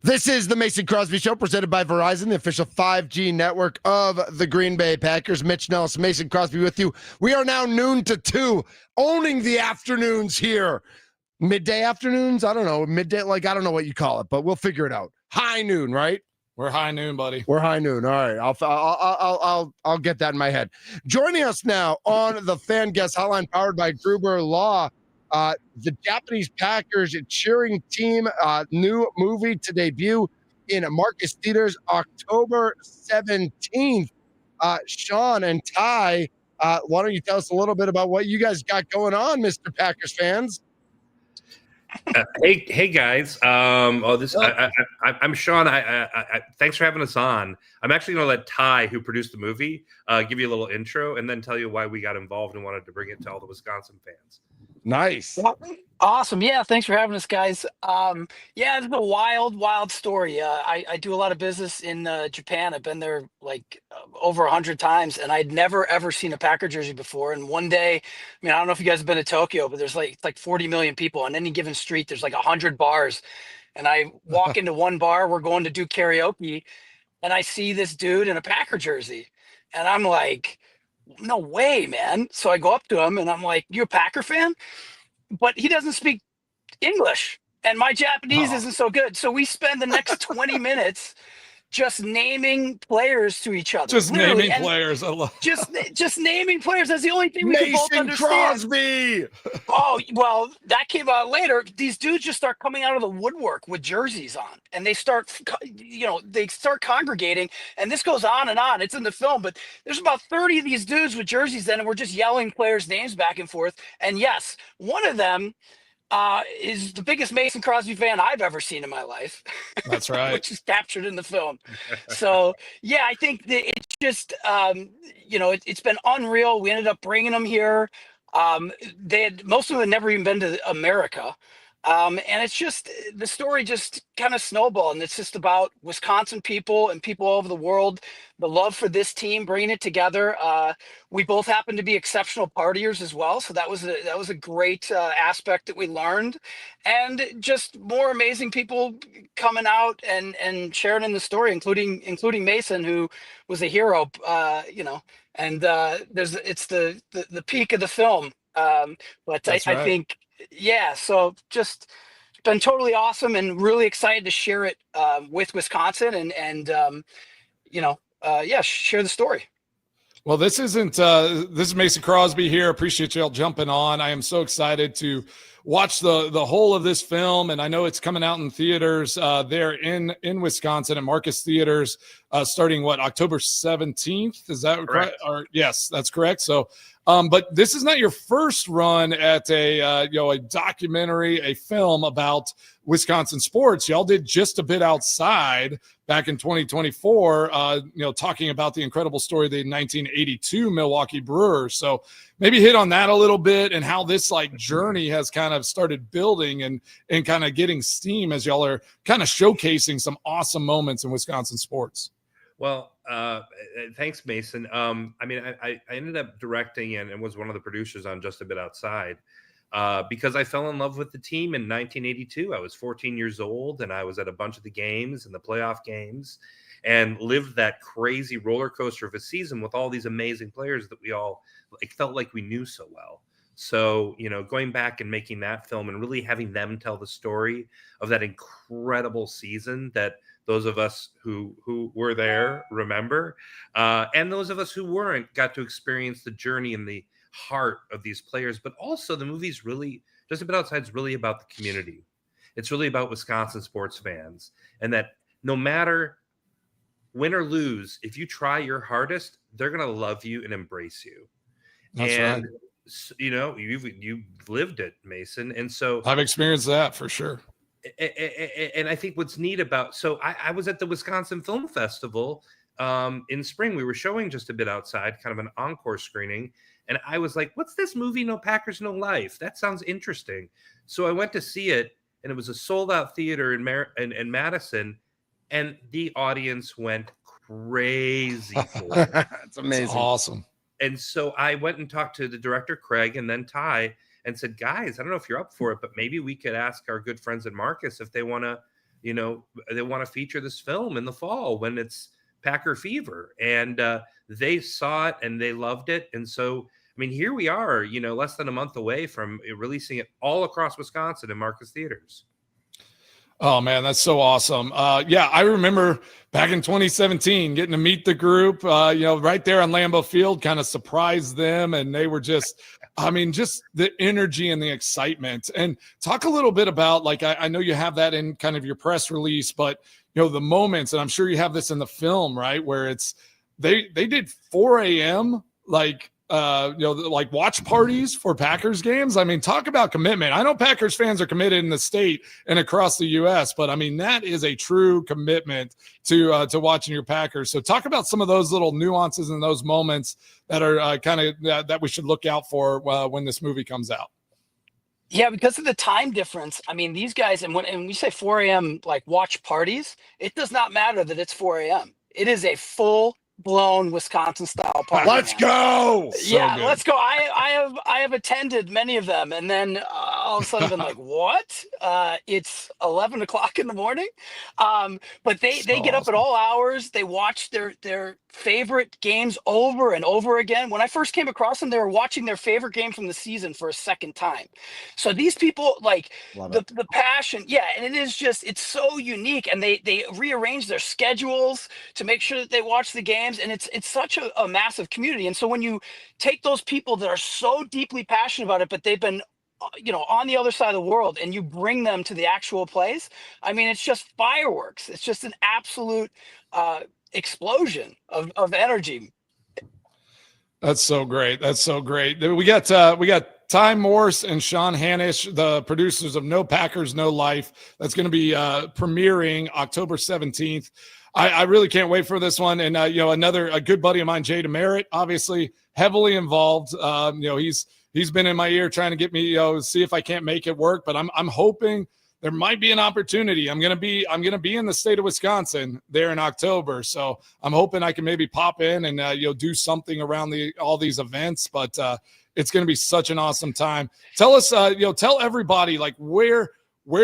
This is the Mason Crosby Show presented by Verizon, the official 5G network of the Green Bay Packers. Mitch Nelles, Mason Crosby with you. We are now noon to 2, owning the afternoons here. Midday afternoons? I don't know. Midday, I don't know what you call it, but we'll figure it out. High noon, right? We're high noon, buddy. We're high noon. All right. I'll get that in my head. Joining us now on the Fan Guest Hotline powered by Gruber Law. The Japanese Packers cheering team, new movie to debut in Marcus Theaters October 17th. Sean and Ty, why don't you tell us a little bit about what you guys got going on, Mr. Packers fans? Hey guys. I'm Sean. Thanks for having us on. I'm actually going to let Ty, who produced the movie, give you a little intro and then tell you why we got involved and wanted to bring it to all the Wisconsin fans. Nice. Awesome. Yeah, thanks for having us, guys. Yeah, it's a wild story. I do a lot of business in Japan. I've been there over 100 times, and I'd never ever seen a Packer jersey before. And one day, I mean, I don't know if you guys have been to Tokyo, but there's like 40 million people on any given street. There's like 100 bars, and I walk into one bar. We're going to do karaoke, and I see this dude in a Packer jersey, and I'm like, no way, man. So I go up to him and I'm like, you a Packer fan? But he doesn't speak English and my Japanese isn't so good. So we spend the next 20 minutes just naming players to each other. Just naming players. I love just naming players. That's the only thing we can both understand. Crosby. Oh, well, that came out later. These dudes just start coming out of the woodwork with jerseys on, and they start congregating, and this goes on and on. It's in the film, but there's about 30 of these dudes with jerseys then, and we're just yelling players' names back and forth. And yes, one of them is the biggest Mason Crosby fan I've ever seen in my life. That's right. Which is captured in the film. So, yeah, I think that it's just, it's been unreal. We ended up bringing them here. Most of them had never even been to America. And it's just, the story just kind of snowballed, and it's just about Wisconsin people and people all over the world, the love for this team, bringing it together. We both happen to be exceptional partiers as well. So that was a great aspect that we learned, and just more amazing people coming out and sharing in the story, including Mason, who was a hero, and it's the peak of the film. But I think, yeah, so just been totally awesome and really excited to share it with Wisconsin and share the story. Well, this is Mason Crosby here. Appreciate y'all jumping on. I am so excited to watch the whole of this film, and I know it's coming out in theaters there in Wisconsin at Marcus Theaters starting October 17th. Is that correct? Or yes, that's correct. So but this is not your first run at a documentary, a film about Wisconsin sports. Y'all did Just a Bit Outside back in 2024, talking about the incredible story of the 1982 Milwaukee Brewers. So maybe hit on that a little bit and how this journey has kind of started building and kind of getting steam as y'all are kind of showcasing some awesome moments in Wisconsin sports. Well, thanks, Mason. I ended up directing and was one of the producers on Just a Bit Outside because I fell in love with the team in 1982. I was 14 years old, and I was at a bunch of the games and the playoff games and lived that crazy roller coaster of a season with all these amazing players that we all felt like we knew so well. So, going back and making that film and really having them tell the story of that incredible season that those of us who were there remember, and those of us who weren't got to experience the journey and the heart of these players. But also the movie's really, Just a Bit Outside is really about the community. It's really about Wisconsin sports fans, and that no matter win or lose, if you try your hardest, they're going to love you and embrace you. That's right. You've lived it, Mason. And so I've experienced that for sure. And I think what's neat about, so I was at the Wisconsin Film Festival in spring. We were showing Just a Bit Outside, kind of an encore screening. And I was like, what's this movie, No Packers, No Life? That sounds interesting. So I went to see it, and it was a sold out theater in Madison. And the audience went crazy for it. It's amazing. That's awesome. And so I went and talked to the director, Craig, and then Ty, and said, guys, I don't know if you're up for it, but maybe we could ask our good friends at Marcus if they want to they want to feature this film in the fall when it's Packer fever. And they saw it and they loved it. And so, I mean, here we are, less than a month away from releasing it all across Wisconsin in Marcus theaters. Oh man, that's so awesome. Yeah, I remember back in 2017 getting to meet the group, right there on Lambeau Field, kind of surprised them. And they were just the energy and the excitement. And talk a little bit about, like, I know you have that in kind of your press release, but the moments, and I'm sure you have this in the film, right? Where it's, they did 4 a.m. like watch parties for Packers games. I mean, talk about commitment. I know Packers fans are committed in the state and across the U.S., but I mean, that is a true commitment to watching your Packers. So talk about some of those little nuances and those moments that are that we should look out for when this movie comes out. Yeah, because of the time difference. I mean, these guys, and when we say 4 a.m. like watch parties, it does not matter that it's 4 a.m. It is a full-blown Wisconsin style party. Let's go. Yeah, let's go. I have attended many of them, and then all of a sudden been like, what? It's 11 o'clock in the morning. But they get up at all hours. They watch their favorite games over and over again. When I first came across them, they were watching their favorite game from the season for a second time. So these people, like, the passion, and it is just, it's so unique. And they rearrange their schedules to make sure that they watch the games, and it's such a massive community. And so when you take those people that are so deeply passionate about it, but they've been on the other side of the world, and you bring them to the actual place, I mean, it's just fireworks. It's just an absolute explosion of energy. That's so great. That's so great. We got Ty Morse and Sean Hanish, the producers of No Packers, No Life. That's going to be premiering October 17th. I really can't wait for this one. And, a good buddy of mine, Jay DeMeritt, obviously heavily involved. He's been in my ear trying to get me, see if I can't make it work, but I'm hoping there might be an opportunity. I'm going to be in the state of Wisconsin there in October. So I'm hoping I can maybe pop in and, do something around all these events, but it's going to be such an awesome time. Tell us, tell everybody like where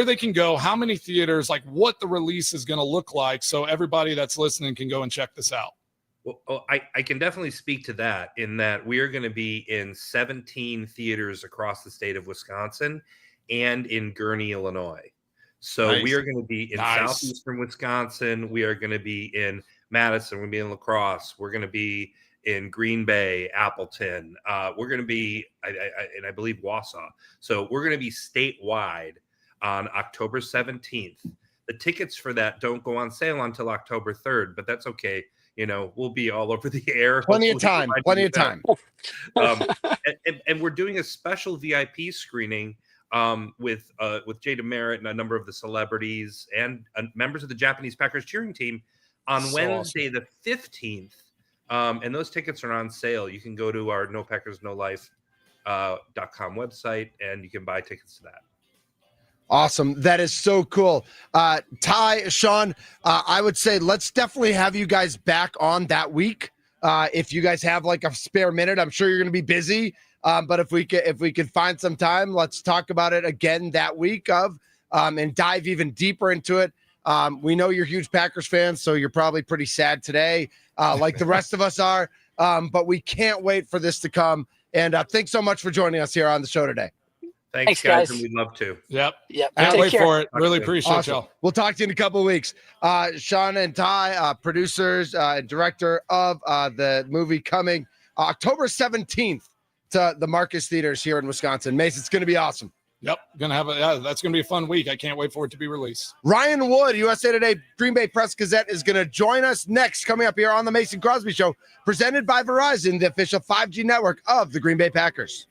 they can go, how many theaters, like what the release is going to look like, so everybody that's listening can go and check this out. Well, I can definitely speak to that, in that we are going to be in 17 theaters across the state of Wisconsin and in Gurnee, Illinois. So Nice. We are going to be in southeastern Wisconsin. We are going to be in Madison. We're going to be in La Crosse. We're going to be in Green Bay, Appleton. We're going to be, I believe, Wausau. So we're going to be statewide on October 17th. The tickets for that don't go on sale until October 3rd, but that's okay. We'll be all over the air. Plenty of time. And we're doing a special VIP screening with Jay DeMeritt and a number of the celebrities and members of the Japanese Packers cheering team on Wednesday, the 15th. And those tickets are on sale. You can go to our NoPackersNoLife.com website, and you can buy tickets to that. Awesome. That is so cool. Ty, Sean, I would say let's definitely have you guys back on that week. If you guys have like a spare minute, I'm sure you're going to be busy. But if we could find some time, let's talk about it again that week and dive even deeper into it. We know you're huge Packers fans, so you're probably pretty sad today, like the rest of us are. But we can't wait for this to come. And thanks so much for joining us here on the show today. Thanks, guys. And we'd love to. Yep. Can't wait for it. Really appreciate y'all. We'll talk to you in a couple of weeks. Sean and Ty, producers and director of the movie, coming October 17th to the Marcus Theaters here in Wisconsin. Mace, it's going to be awesome. Yep. That's going to be a fun week. I can't wait for it to be released. Ryan Wood, USA Today Green Bay Press Gazette, is going to join us next, coming up here on the Mason Crosby Show, presented by Verizon, the official 5G network of the Green Bay Packers.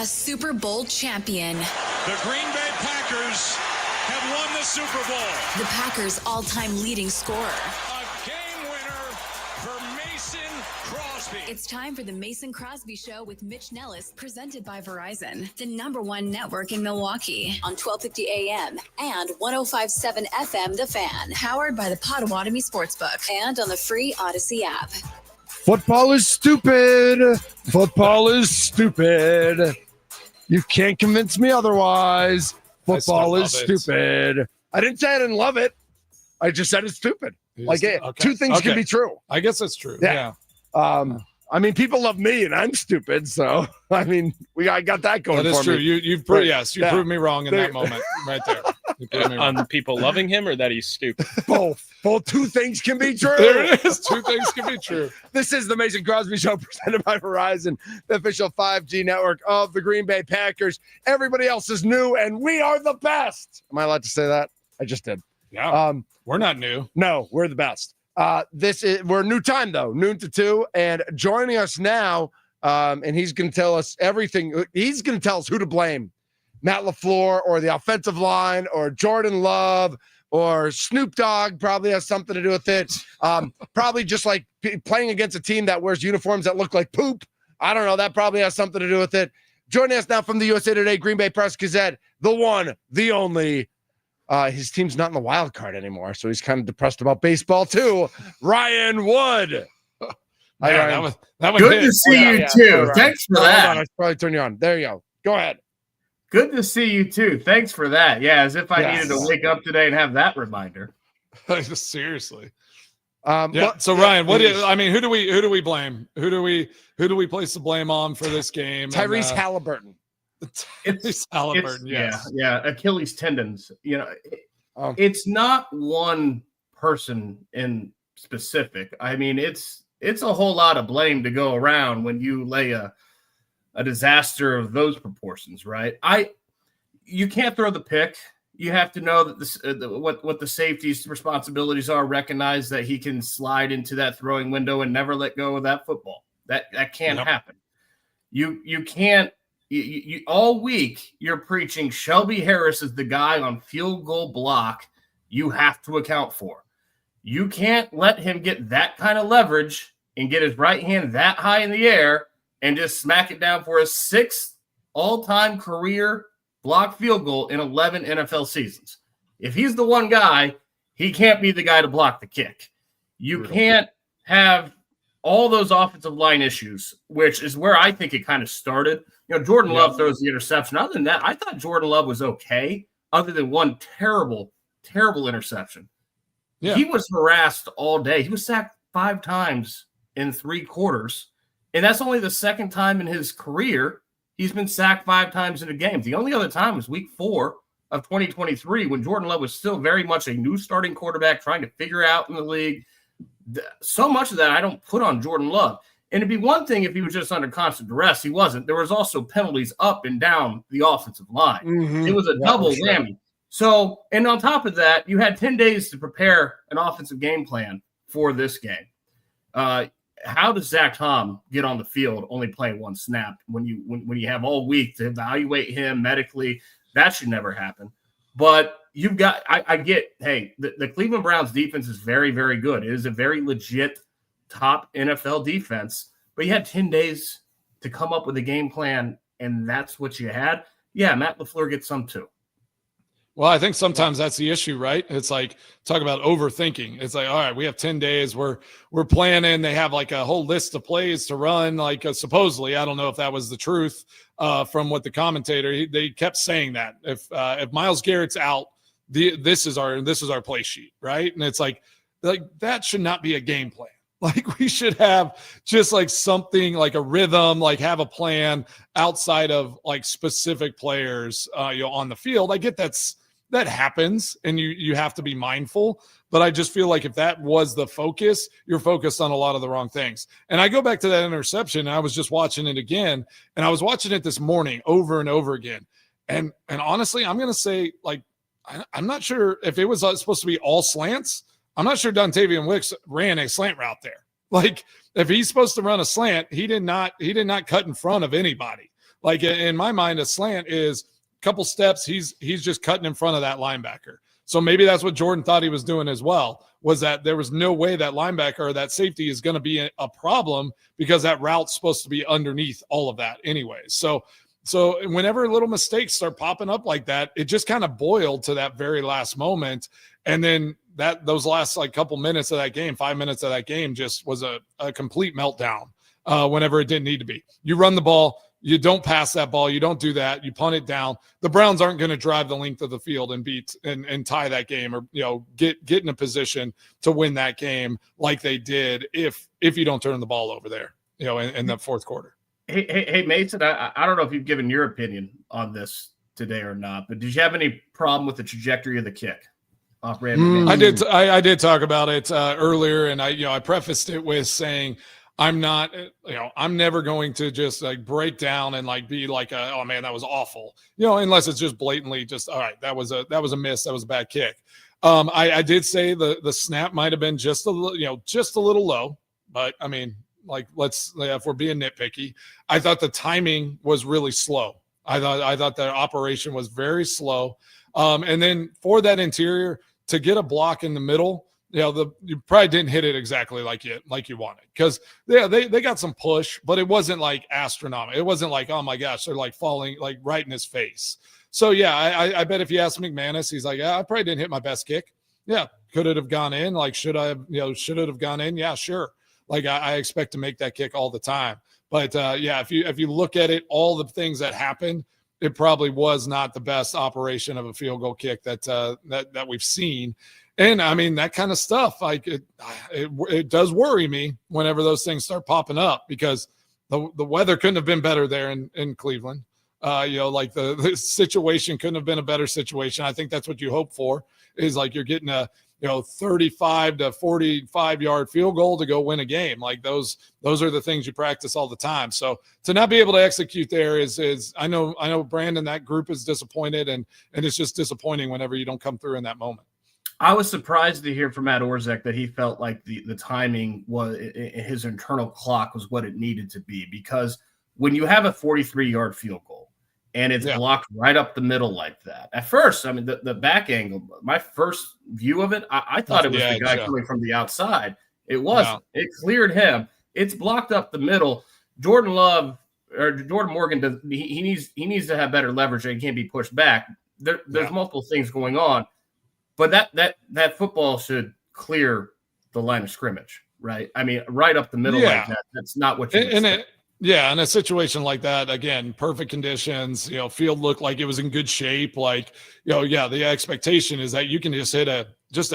a Super Bowl champion. The Green Bay Packers have won the Super Bowl. The Packers' all-time leading scorer. A game winner for Mason Crosby. It's time for the Mason Crosby Show with Mitch Nelles, presented by Verizon, the #1 network in Milwaukee, on 1250 AM and 105.7 FM The Fan, powered by the Potawatomi Sportsbook, and on the free Odyssey app. Football is stupid. Football is stupid. You can't convince me otherwise. Football is stupid. I didn't say I didn't love it. I just said it's stupid. Two things can be true. I guess that's true. Yeah. I mean, people love me and I'm stupid. So, I mean, I got that going that is for true. me. You proved me wrong in that moment right there. On people loving him or that he's stupid? Both two things can be true. There it is. Two things can be true. This is the Mason Crosby Show presented by Verizon, the official 5G network of the Green Bay Packers. Everybody else is new, and we are the best. Am I allowed to say that? I just did. Yeah. We're not new. No, we're the best. We're new time though, noon to 2, and joining us now, and he's going to tell us everything. He's going to tell us who to blame. Matt LaFleur or the offensive line or Jordan Love or Snoop Dogg probably has something to do with it. Probably just like playing against a team that wears uniforms that look like poop. I don't know. That probably has something to do with it. Joining us now from the USA Today Green Bay Press Gazette, the one, the only. His team's not in the wild card anymore, so he's kind of depressed about baseball too. Ryan Wood. That was good to see you too. Thanks for that. Hold on, I should probably turn you on. There you go. Go ahead. Good to see you too. Thanks for that. Yeah, as if I needed to wake up today and have that reminder. Seriously. Yeah. So Ryan, who do we blame? Who do we place the blame on for this game? Tyrese Halliburton. It's Halliburton. Yes. Yeah. Achilles tendons. It's not one person in specific. I mean, it's a whole lot of blame to go around when you lay a disaster of those proportions, right? You can't throw the pick. You have to know that what the safety's responsibilities are. Recognize that he can slide into that throwing window and never let go of that football. That can't happen. You can't. You all week you're preaching Shelby Harris is the guy on field goal block you have to account for. You can't let him get that kind of leverage and get his right hand that high in the air and just smack it down for a 6th all-time career block field goal in 11 NFL seasons. If he's the one guy, he can't be the guy to block the kick. You can't have all those offensive line issues, which is where I think it kind of started. Jordan Love throws the interception. Other than that, I thought Jordan Love was okay, other than one terrible, terrible interception. Yeah. He was harassed all day. He was sacked 5 times in 3 quarters, and that's only the 2nd time in his career he's been sacked 5 times in a game. The only other time was week 4 of 2023 when Jordan Love was still very much a new starting quarterback trying to figure out in the league. So much of that I don't put on Jordan Love. And it'd be one thing if he was just under constant duress. He wasn't. There was also penalties up and down the offensive line. Mm-hmm. It was a double whammy. So, and on top of that, you had 10 days to prepare an offensive game plan for this game. How does Zach Tom get on the field only playing 1 snap when you have all week to evaluate him medically? That should never happen. But you've got, I get, hey, the Cleveland Browns defense is very, very good. It is a very legit top NFL defense, but you had 10 days to come up with a game plan, and that's what you had. Yeah, Matt LaFleur gets some too. Well, I think sometimes that's the issue, right? It's like, talk about overthinking. It's like, all right, we have 10 days. We're planning. They have like a whole list of plays to run. Like supposedly, I don't know if that was the truth from what the commentator, they kept saying that if Myles Garrett's out, this is our play sheet, right? And it's like that should not be a game plan. Like we should have just like something like a rhythm, like have a plan outside of like specific players, on the field. I get that happens and you have to be mindful, but I just feel like if that was the focus, you're focused on a lot of the wrong things. And I go back to that interception. And I was just watching it again, and I was watching it this morning over and over again. And honestly, I'm going to say, like, I'm not sure if it was supposed to be all slants. I'm not sure Dontavian Wicks ran a slant route there. Like if he's supposed to run a slant, he did not cut in front of anybody. Like in my mind, a slant is a couple steps. He's just cutting in front of that linebacker. So maybe that's what Jordan thought he was doing as well, was that there was no way that linebacker or that safety is going to be a problem because that route's supposed to be underneath all of that anyway. So whenever little mistakes start popping up like that, it just kind of boiled to that very last moment. And then those last like couple minutes of that game, 5 minutes of that game, just was a complete meltdown whenever it didn't need to be. You run the ball, you don't pass that ball, you don't do that, you punt it down. The Browns aren't going to drive the length of the field and beat and tie that game, or get in a position to win that game like they did if you don't turn the ball over there, in the fourth quarter. Hey, Mason, I don't know if you've given your opinion on this today or not, but did you have any problem with the trajectory of the kick? I did talk about it earlier, and I prefaced it with saying I'm never going to just like break down and like be like, oh man, that was awful, unless it's just blatantly just, all right, that was a miss, that was a bad kick. I did say the snap might have been just a little low, but I mean, like, if we're being nitpicky, I thought the timing was really slow. I thought the operation was very slow. And then for that interior to get a block in the middle, you probably didn't hit it exactly like you wanted, because they got some push, but it wasn't like astronomical. It wasn't like, oh my gosh, they're like falling like right in his face. So yeah, I bet if you ask McManus, he's like, I probably didn't hit my best kick. Yeah, could it have gone in? Like, should it have gone in? Yeah, sure. Like I expect to make that kick all the time. But yeah, if you look at it, all the things that happened, it probably was not the best operation of a field goal kick that we've seen. And I mean, that kind of stuff, like it does worry me whenever those things start popping up, because the weather couldn't have been better there in Cleveland. Like the situation couldn't have been a better situation. I think that's what you hope for, is like you're getting a 35 to 45 yard field goal to go win a game. Like those are the things you practice all the time. So to not be able to execute there is I know Brandon, that group is disappointed, and it's just disappointing whenever you don't come through in that moment. I was surprised to hear from Matt Orzech that he felt like the timing was, his internal clock was what it needed to be, because when you have a 43-yard field goal and it's blocked right up the middle like that, at first, I mean, the back angle, my first view of it, I thought it was the guy coming from the outside. It wasn't. No. It cleared him. It's blocked up the middle. Jordan Morgan he needs to have better leverage. He can't be pushed back. There's multiple things going on. But that football should clear the line of scrimmage, right? I mean, right up the middle like that. That's not what you expect. In a situation like that, again, perfect conditions, field looked like it was in good shape. Like, the expectation is that you can just hit a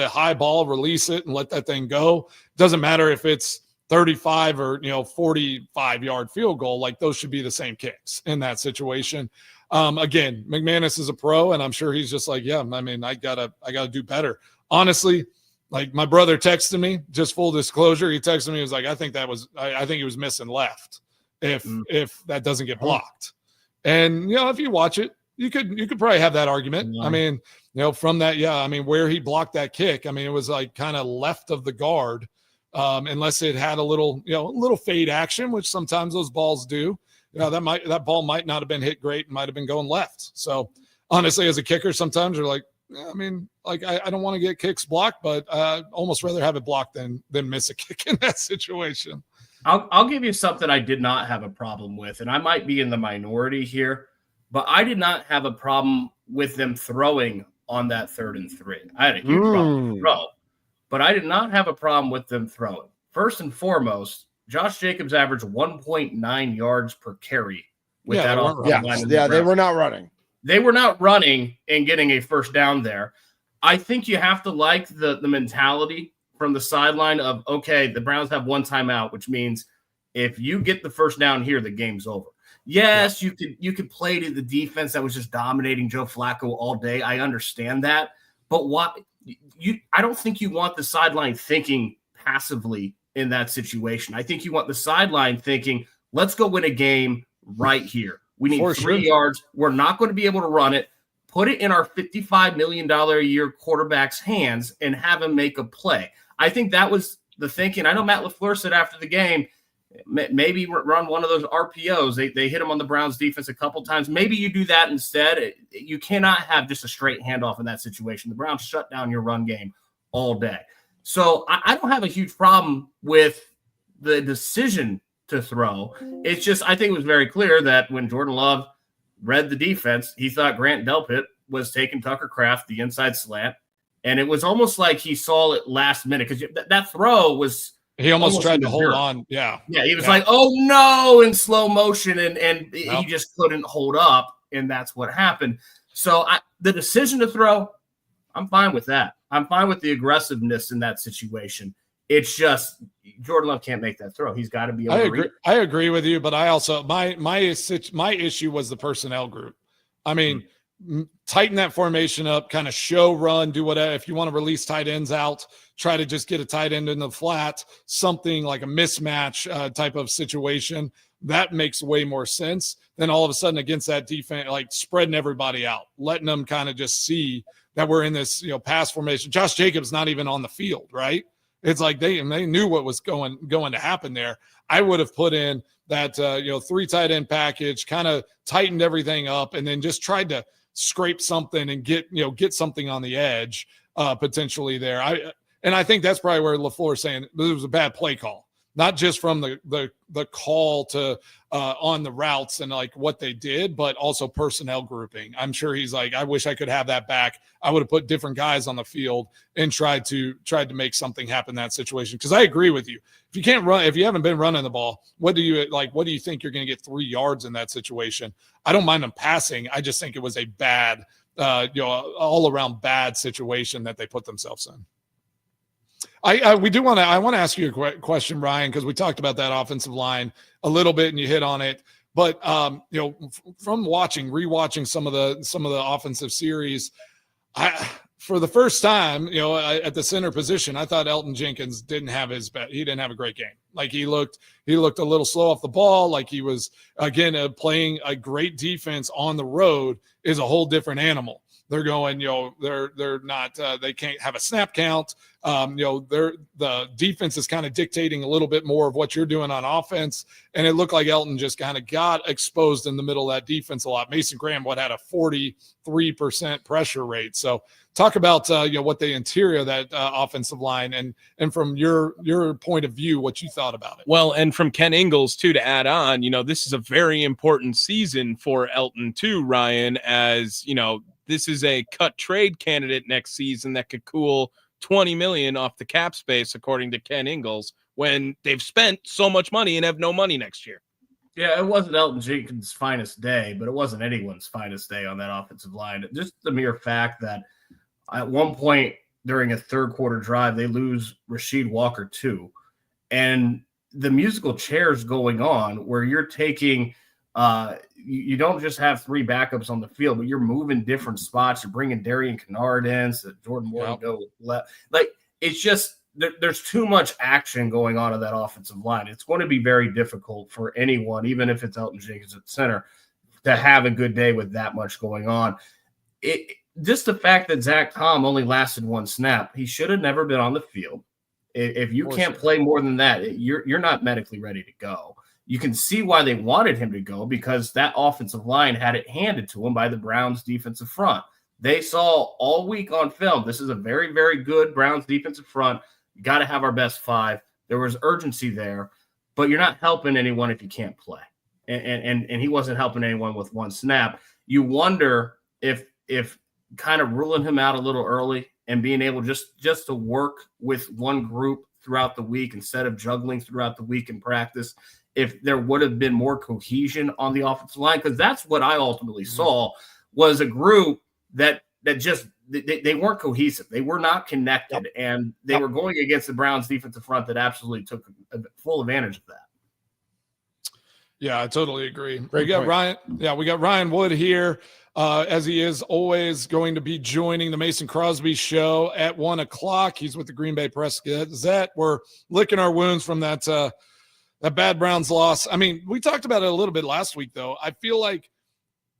high ball, release it, and let that thing go. Doesn't matter if it's 35 or 45-yard field goal. Like, those should be the same kicks in that situation. Again, McManus is a pro, and I'm sure he's just like, I mean, I gotta do better. Honestly, like my brother texted me, just full disclosure, he texted me, he was like, I think he was missing left if that doesn't get blocked. And if you watch it, you could probably have that argument. I mean, from that, I mean, where he blocked that kick, I mean, it was like kind of left of the guard, unless it had a little fade action, which sometimes those balls do. That ball might not have been hit great and might have been going left. So honestly, as a kicker, sometimes you're like, I mean, like I don't want to get kicks blocked, but almost rather have it blocked than miss a kick in that situation. I'll give you something I did not have a problem with, and I might be in the minority here, but I did not have a problem with them throwing on that 3rd and 3. I had a huge problem with throw, but I did not have a problem with them throwing. First and foremost, Josh Jacobs averaged 1.9 yards per carry with that offensive line. They were not running. They were not running and getting a first down there. I think you have to like the mentality from the sideline of, okay, the Browns have one timeout, which means if you get the first down here, the game's over. Yes, you could play to the defense that was just dominating Joe Flacco all day. I understand that. But I don't think you want the sideline thinking passively in that situation. I think you want the sideline thinking, let's go win a game right here. We need 3 yards. We're not going to be able to run it. Put it in our $55 million a year quarterback's hands and have him make a play. I think that was the thinking. I know Matt LaFleur said after the game, Maybe run one of those RPOs. They hit him on the Browns defense a couple times. Maybe you do that instead. You cannot have just a straight handoff in that situation. The Browns shut down your run game all day. So I don't have a huge problem with the decision to throw. It's just, I think it was very clear that when Jordan Love read the defense, he thought Grant Delpit was taking Tucker Kraft the inside slant. And it was almost like he saw it last minute, because that throw was – he almost tried to hold on. Yeah. Yeah. He was like, oh no, in slow motion. And he just couldn't hold up. And that's what happened. So the decision to throw, I'm fine with that. I'm fine with the aggressiveness in that situation. It's just Jordan Love can't make that throw. He's got to be able to read. I agree with you, but I also, my issue was the personnel group. I mean, tighten that formation up, kind of show, run, do whatever. If you want to release tight ends out, try to just get a tight end in the flat, something like a mismatch type of situation. That makes way more sense than all of a sudden against that defense, like spreading everybody out, letting them kind of just see that we're in this, pass formation. Josh Jacobs not even on the field, right? It's like they knew what was going to happen there. I would have put in that 3 tight end package, kind of tightened everything up, and then just tried to scrape something and get something on the edge potentially there. I think that's probably where LaFleur is saying it was a bad play call, not just from the call to on the routes and like what they did, but also personnel grouping. I'm sure he's like, I wish I could have that back. I would have put different guys on the field and tried to make something happen in that situation. Because I agree with you. If you can't run, if you haven't been running the ball, what do you think you're going to get 3 yards in that situation? I don't mind them passing. I just think it was a bad, all around bad situation that they put themselves in. I want to ask you a question, Ryan, because we talked about that offensive line a little bit and you hit on it. But from rewatching some of the offensive series, for the first time, at the center position, I thought Elton Jenkins didn't have he didn't have a great game. Like he looked a little slow off the ball. Like he was again playing a great defense on the road is a whole different animal. They're going, they're not, they can't have a snap count. The defense is kind of dictating a little bit more of what you're doing on offense. And it looked like Elton just kind of got exposed in the middle of that defense a lot. Mason Graham, had a 43% pressure rate. So talk about, what the interior of that offensive line and from your point of view, what you thought about it. Well, and from Ken Ingalls too, to add on, this is a very important season for Elton too, Ryan, as this is a cut trade candidate next season that could cool $20 million off the cap space, according to Ken Ingalls, when they've spent so much money and have no money next year. Yeah, it wasn't Elton Jenkins' finest day, but it wasn't anyone's finest day on that offensive line. Just the mere fact that at one point during a third quarter drive, they lose Rasheed Walker too. And the musical chairs going on where you're taking you don't just have 3 backups on the field, but you're moving different spots. You're bringing Darian Kennard in so that Jordan Moore will go left. Like, it's just there's too much action going on in that offensive line. It's going to be very difficult for anyone, even if it's Elton Jenkins at center, to have a good day with that much going on. Just the fact that Zach Tom only lasted 1 snap, he should have never been on the field. If you can't play more than that, you're not medically ready to go. You can see why they wanted him to go, because that offensive line had it handed to him by the Browns defensive front. They saw all week on film, this is a very, very good Browns defensive front. You got to have our best 5. There was urgency there, but you're not helping anyone if you can't play. And he wasn't helping anyone with 1 snap. You wonder if kind of ruling him out a little early and being able just to work with one group throughout the week instead of juggling throughout the week in practice, if there would have been more cohesion on the offensive line, because that's what I ultimately saw was a group that just they weren't cohesive. They were not connected, and they were going against the Browns defensive front that absolutely took full advantage of that. Yeah, I totally agree. We got Ryan Wood here, as he is always going to be joining the Mason Crosby show at 1:00. He's with the Green Bay Press Gazette. We're licking our wounds from that bad Browns loss. I mean, we talked about it a little bit last week, though. I feel like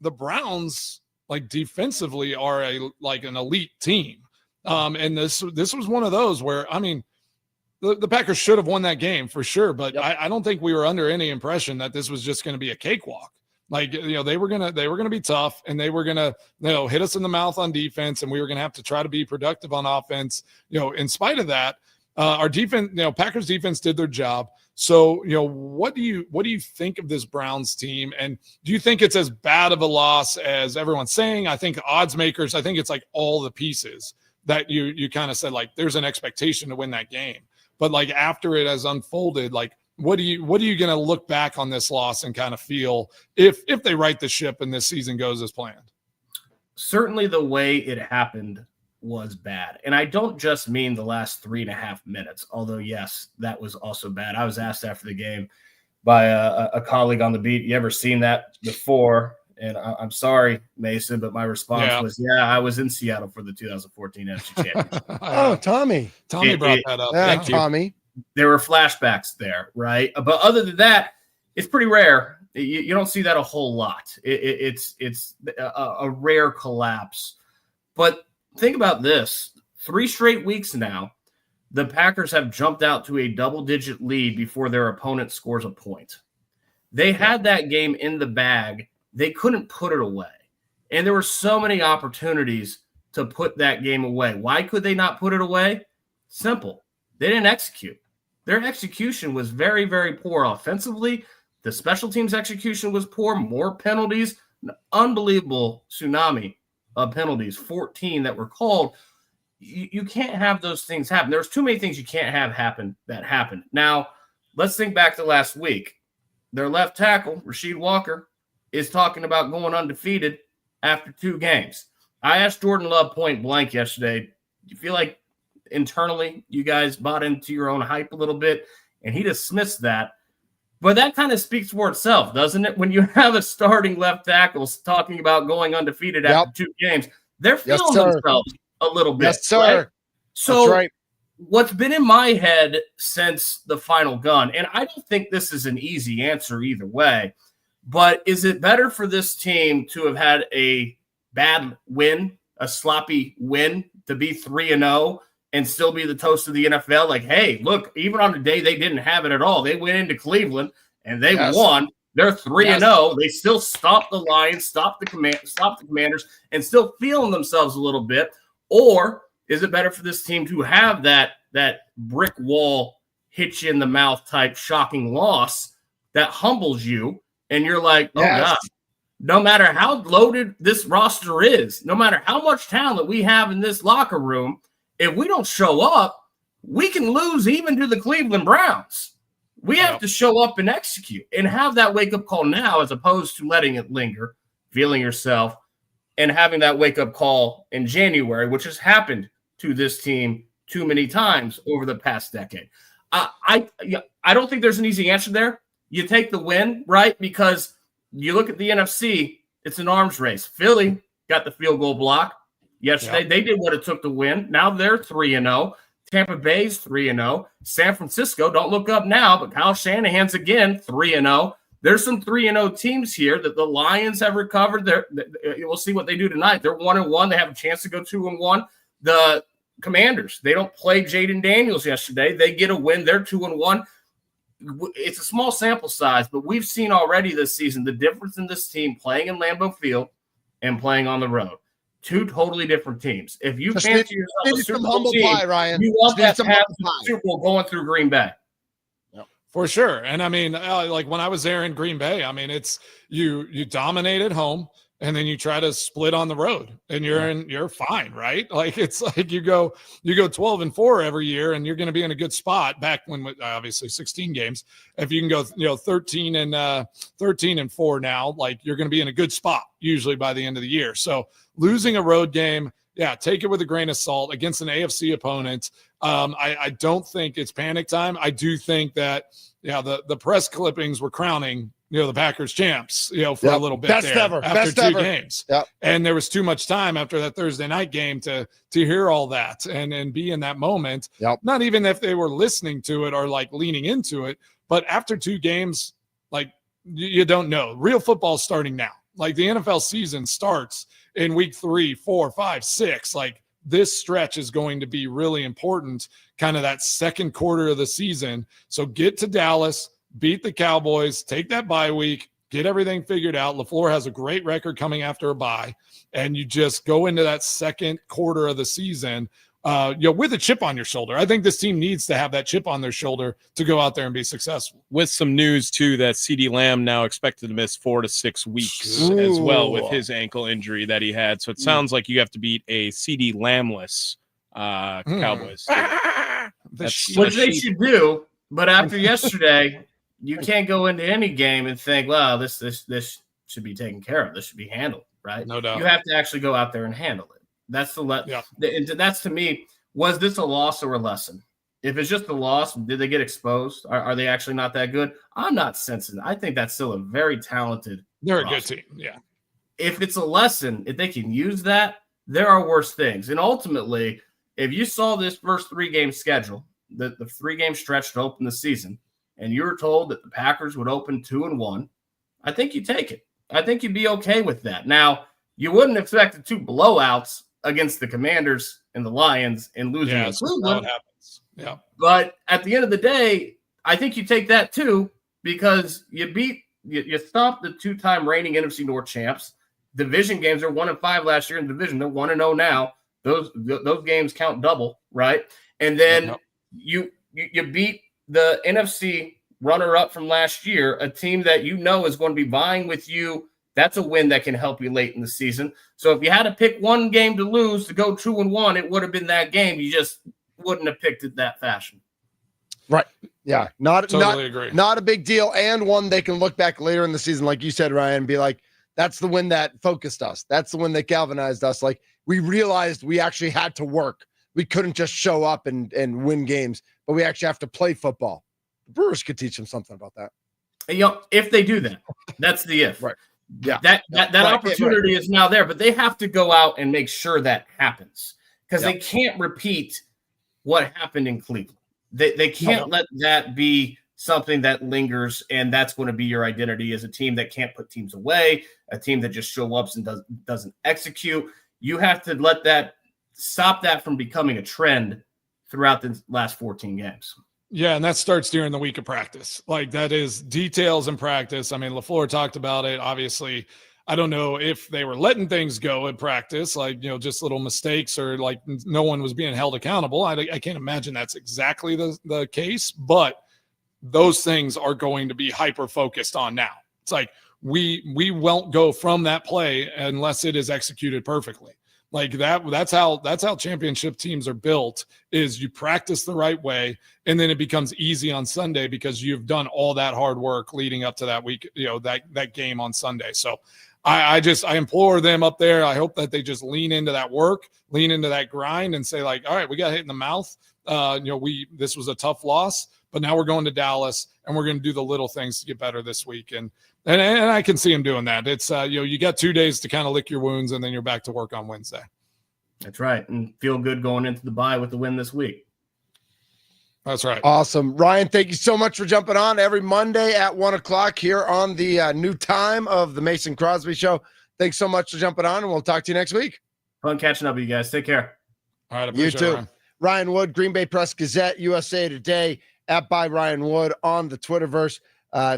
the Browns, like defensively, are an elite team. And this was one of those where, I mean, the Packers should have won that game for sure, but I don't think we were under any impression that this was just going to be a cakewalk. Like, they were gonna be tough, and they were gonna, hit us in the mouth on defense, and we were gonna have to try to be productive on offense. In spite of that, our defense, Packers defense did their job. So, what do you think of this Browns team? And do you think it's as bad of a loss as everyone's saying? I think odds makers, I think it's like all the pieces that you kind of said, like, there's an expectation to win that game. But like after it has unfolded, like what are you going to look back on this loss and kind of feel if they right the ship and this season goes as planned? Certainly the way it happened was bad. And I don't just mean the last 3.5 minutes, although yes, that was also bad. I was asked after the game by a colleague on the beat, you ever seen that before? And I'm sorry, Mason, but my response was, I was in Seattle for the 2014 NFC Championship. Oh, Tommy brought that up. Yeah, Tommy. There were flashbacks there, right? But other than that, it's pretty rare. You don't see that a whole lot. It's a rare collapse. But think about this. 3 straight weeks now, the Packers have jumped out to a double-digit lead before their opponent scores a point. They had that game in the bag. They couldn't put it away. And there were so many opportunities to put that game away. Why could they not put it away? Simple. They didn't execute. Their execution was very, very poor offensively. The special teams execution was poor. More penalties. An unbelievable tsunami of penalties, 14 that were called. You can't have those things happen. There's too many things you can't have happen that happened. Now, let's think back to last week. Their left tackle, Rasheed Walker, is talking about going undefeated after 2 games. I asked Jordan Love point blank yesterday, do you feel like internally you guys bought into your own hype a little bit? And he dismissed that. But that kind of speaks for itself, doesn't it? When you have a starting left tackle talking about going undefeated after 2 games, they're feeling themselves a little bit. Yes, sir. Right? So what's been in my head since the final gun, and I don't think this is an easy answer either way, but is it better for this team to have had a bad win, a sloppy win, to be 3-0 and still be the toast of the NFL? Like, hey, look, even on the day they didn't have it at all, they went into Cleveland and they won. They're 3-0. They still stopped the Lions, stopped the Commanders, and still feeling themselves a little bit. Or is it better for this team to have that brick wall hit you in the mouth type shocking loss that humbles you? And you're like, oh, God, no matter how loaded this roster is, no matter how much talent we have in this locker room, if we don't show up, we can lose even to the Cleveland Browns. We have to show up and execute and have that wake-up call now, as opposed to letting it linger, feeling yourself, and having that wake-up call in January, which has happened to this team too many times over the past decade. I don't think there's an easy answer there. You take the win, right? Because you look at the NFC, it's an arms race. Philly got the field goal block yesterday. They did what it took to win. Now they're 3-0. Tampa Bay's 3-0. San Francisco, don't look up now, but Kyle Shanahan's again 3-0. There's some 3-0 teams here that the Lions have recovered. We'll see what they do tonight. They're 1-1. They have a chance to go 2-1. The Commanders, they don't play Jaden Daniels yesterday. They get a win. They're 2-1. It's a small sample size, but we've seen already this season the difference in this team playing in Lambeau Field and playing on the road. 2 totally different teams. If you fancy yourself a Super Bowl team, Ryan. You want that to have the Super Bowl going through Green Bay. For sure. And I mean, like when I was there in Green Bay, I mean, it's you dominate at home and then you try to split on the road and you're fine, right? Like it's like you go 12-4 every year and you're going to be in a good spot. Back when obviously 16 games, if you can go 13-4 now, like you're going to be in a good spot usually by the end of the year. So losing a road game, take it with a grain of salt against an AFC opponent. I don't think it's panic time. I do think that the press clippings were crowning the Packers champs, for a little bit after 2 games. And there was too much time after that Thursday night game to hear all that and be in that moment. Not even if they were listening to it or like leaning into it, but after 2 games, like you don't know. Real football's starting now. Like the NFL season starts in week 3, 4, 5, 6. Like this stretch is going to be really important, kind of that second quarter of the season. So get to Dallas, beat the Cowboys, take that bye week, get everything figured out. LaFleur has a great record coming after a bye, and you just go into that second quarter of the season with a chip on your shoulder. I think this team needs to have that chip on their shoulder to go out there and be successful. With some news, too, that CeeDee Lamb now expected to miss 4 to 6 weeks as well with his ankle injury that he had. So it sounds like you have to beat a CeeDee Lamb-less Cowboys. Which they should do. But after yesterday, you can't go into any game and think, well, this should be taken care of. This should be handled, right? No doubt. You have to actually go out there and handle it. That's that's to me, was this a loss or a lesson? If it's just a loss, did they get exposed? Are they actually not that good? I'm not sensing. I think that's still a very talented. They're a good team. Yeah. If it's a lesson, if they can use that, there are worse things. And ultimately, if you saw this first 3-game schedule, the 3-game stretch to open the season, and you were told that the Packers would open 2-1, I think you take it. I think you'd be okay with that. Now, you wouldn't expect the 2 blowouts against the Commanders and the Lions and losing to Cleveland. Happens. Yeah. But at the end of the day, I think you take that too, because you stopped the 2-time reigning NFC North champs. Division games are 1-5 last year in the division. They're 1-0 now. Those games count double, right? And then you beat the NFC runner-up from last year, a team that you know is going to be vying with you. That's a win that can help you late in the season. So if you had to pick one game to lose to go 2-1, it would have been that game. You just wouldn't have picked it that fashion. Right. Yeah. Totally agree. Not a big deal. And one they can look back later in the season, like you said, Ryan, and be like, that's the win that focused us. That's the win that galvanized us. Like, we realized we actually had to work. We couldn't just show up and win games, but we actually have to play football. The Brewers could teach them something about that. If they do that, that's the if. Right. Yeah. That opportunity is now there, but they have to go out and make sure that happens, because they can't repeat what happened in Cleveland. They can't let that be something that lingers, and that's going to be your identity as a team that can't put teams away, a team that just show up and doesn't execute. You have to stop that from becoming a trend throughout the last 14 games. Yeah, and that starts during the week of practice. Like, that is details in practice. I mean, LaFleur talked about it. Obviously, I don't know if they were letting things go in practice, like, just little mistakes, or like no one was being held accountable. I can't imagine that's exactly the case, but those things are going to be hyper-focused on now. It's like we won't go from that play unless it is executed perfectly. Like that's how championship teams are built, is you practice the right way, and then it becomes easy on Sunday because you've done all that hard work leading up to that week, that game on Sunday. So I implore them up there. I hope that they just lean into that work, lean into that grind, and say, like, all right, we got hit in the mouth. This was a tough loss, but now we're going to Dallas, and we're going to do the little things to get better this week. And I can see him doing that. It's you got 2 days to kind of lick your wounds, and then you're back to work on Wednesday. That's right, and feel good going into the bye with the win this week. That's right. Awesome. Ryan, thank you so much for jumping on every Monday at 1:00 here on the new time of the Mason Crosby Show. Thanks so much for jumping on, and we'll talk to you next week. Fun catching up with you guys. Take care. All right. You too. Ryan Wood, Green Bay Press Gazette, USA Today, @ByRyanWood on the Twitterverse.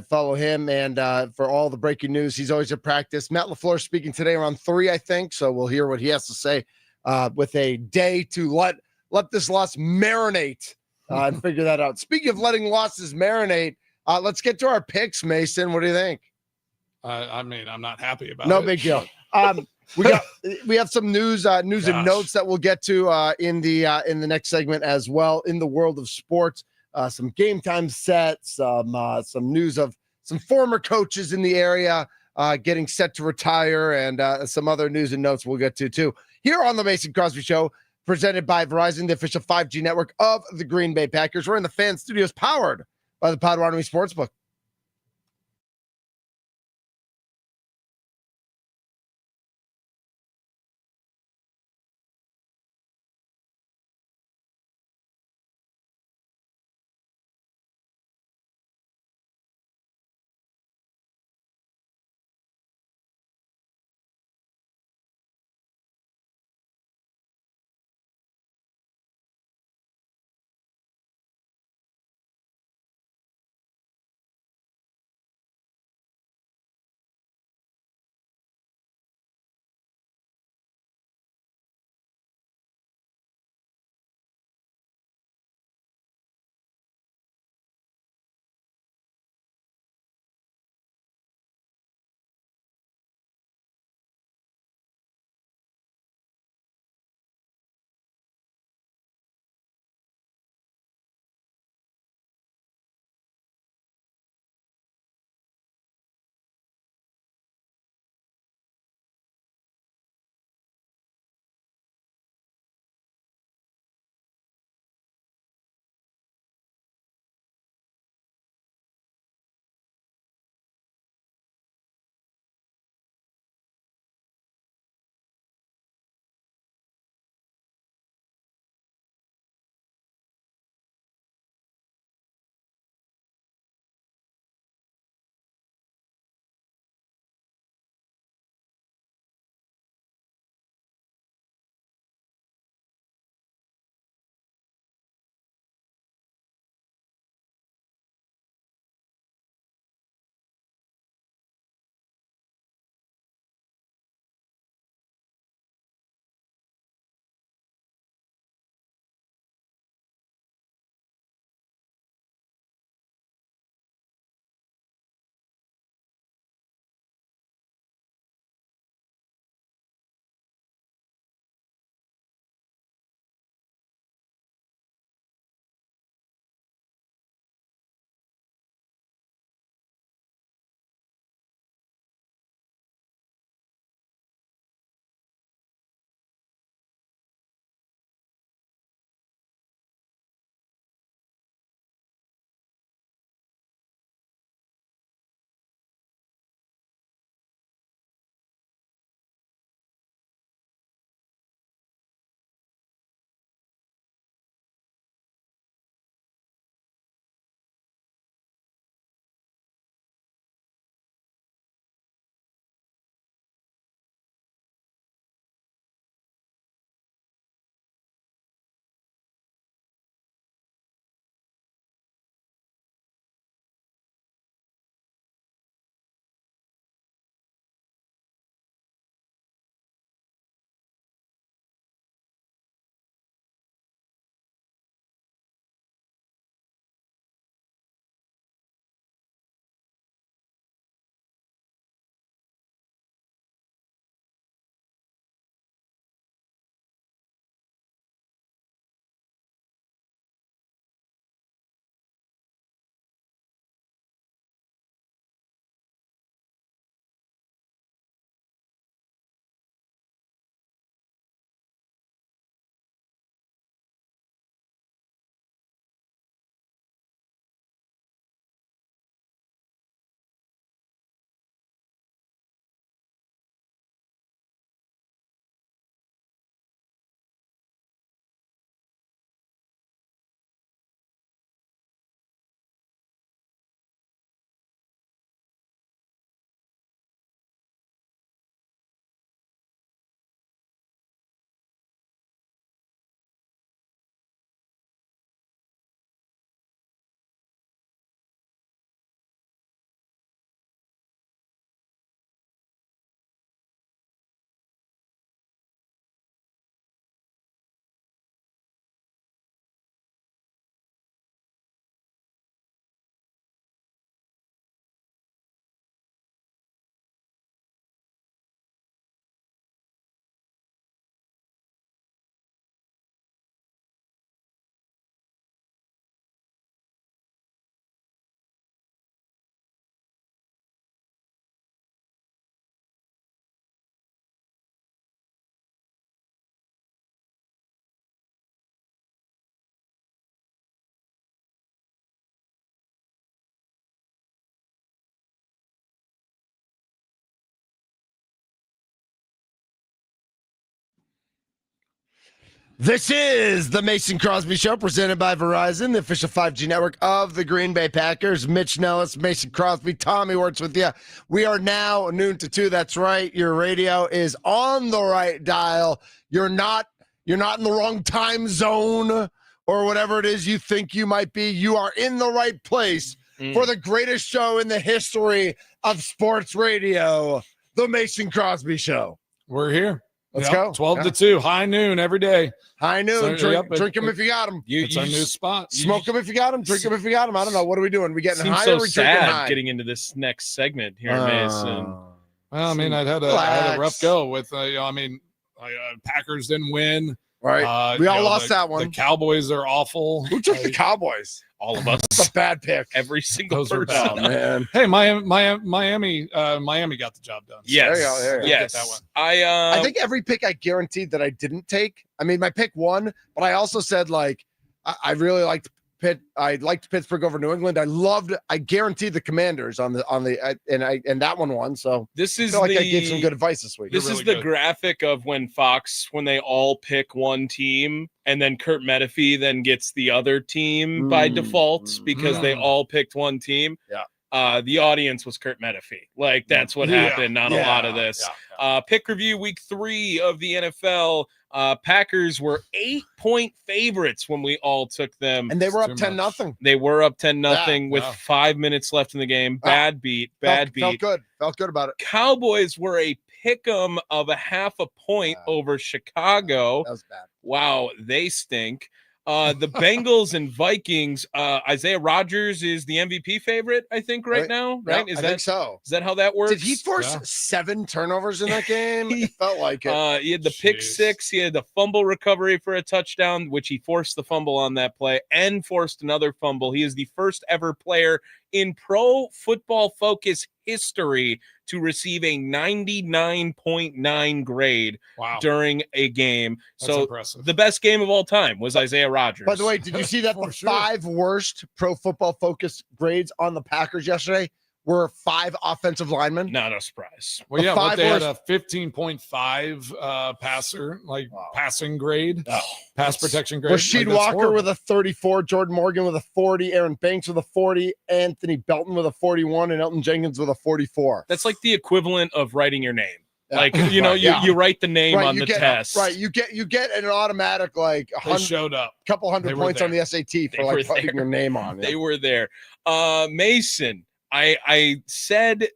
Follow him, and for all the breaking news, he's always at practice. Matt LaFleur speaking today around 3, I think, so we'll hear what he has to say with a day to let this loss marinate and figure that out. Speaking of letting losses marinate, let's get to our picks, Mason. What do you think? I mean, I'm not happy about it. No big deal. We have some news and notes that we'll get to in the next segment as well. In the world of sports, some game time sets, some news of some former coaches in the area getting set to retire, and some other news and notes we'll get to too here on the Mason Crosby Show, presented by Verizon, the official 5G network of the Green Bay Packers. We're in the Fan Studios, powered by the Potawatomi Sportsbook. This is the Mason Crosby Show presented by Verizon, the official 5G network of the Green Bay Packers. Mitch Nelles, Mason Crosby, Tommy Wirtz with you. We are now noon to 2. That's right. Your radio is on the right dial. You're not in the wrong time zone or whatever it is you think you might be. You are in the right place for the greatest show in the history of sports radio, the Mason Crosby Show. We're here. Let's go. 12 to 2, high noon every day. High noon. So, drink them if you got them. It's our new spot. Smoke them if you got them. Drink them if you got them. I don't know. What are we doing? We getting Seems high so or we drinking sad high? getting into this next segment here, Mason. Well, I mean, I had a rough go with, Packers didn't win. Right. We all lost that one. The Cowboys are awful. Who took the Cowboys? All of us. That's a bad pick. Every single Those were person. bad. Oh, man. Hey, Miami got the job done. Yes. There you go. Yes. Get that one. I think every pick I guaranteed that I didn't take. I mean, my pick won, but I also said, like, I really liked I liked Pittsburgh over New England. I guaranteed the Commanders and that one won. So this is I feel like I gave some good advice this week. This is the graphic of when they all pick one team and then Kurt Menefee then gets the other team by default because they all picked one team. Yeah. The audience was Kurt Menefee. Like that's what happened on a lot of this. Pick review week 3 of the NFL. Packers were 8-point favorites when we all took them. And they were up 10-0. They were up 10-0 with 5 minutes left in the game. Bad beat. Felt good. Felt good about it. Cowboys were a pick'em of a 0.5 point over Chicago. That was bad. Wow, they stink. The Bengals and Vikings. Isaiah Rodgers is the MVP favorite, I think, right now. Right? I think so. Is that how that works? Did he force 7 turnovers in that game? It felt like it. He had the pick 6. He had the fumble recovery for a touchdown, which he forced the fumble on that play and forced another fumble. He is the first ever player in Pro Football Focus history to receive a 99.9 grade during a game. That's so impressive. The best game of all time was Isaiah Rodgers. By the way, did you see that the 5 worst Pro Football Focus grades on the Packers yesterday were 5 offensive linemen? Not a surprise. Well, yeah, but they had a 15.5 passing grade, pass protection grade. Rasheed Walker with a 34, Jordan Morgan with a 40, Aaron Banks with a 40, Anthony Belton with a 41, and Elton Jenkins with a 44. That's like the equivalent of writing your name. Like, you write the name on the test. Right. You get an automatic, like, They showed up. Couple hundred points on the SAT for like putting your name on. They were there. Mason, I said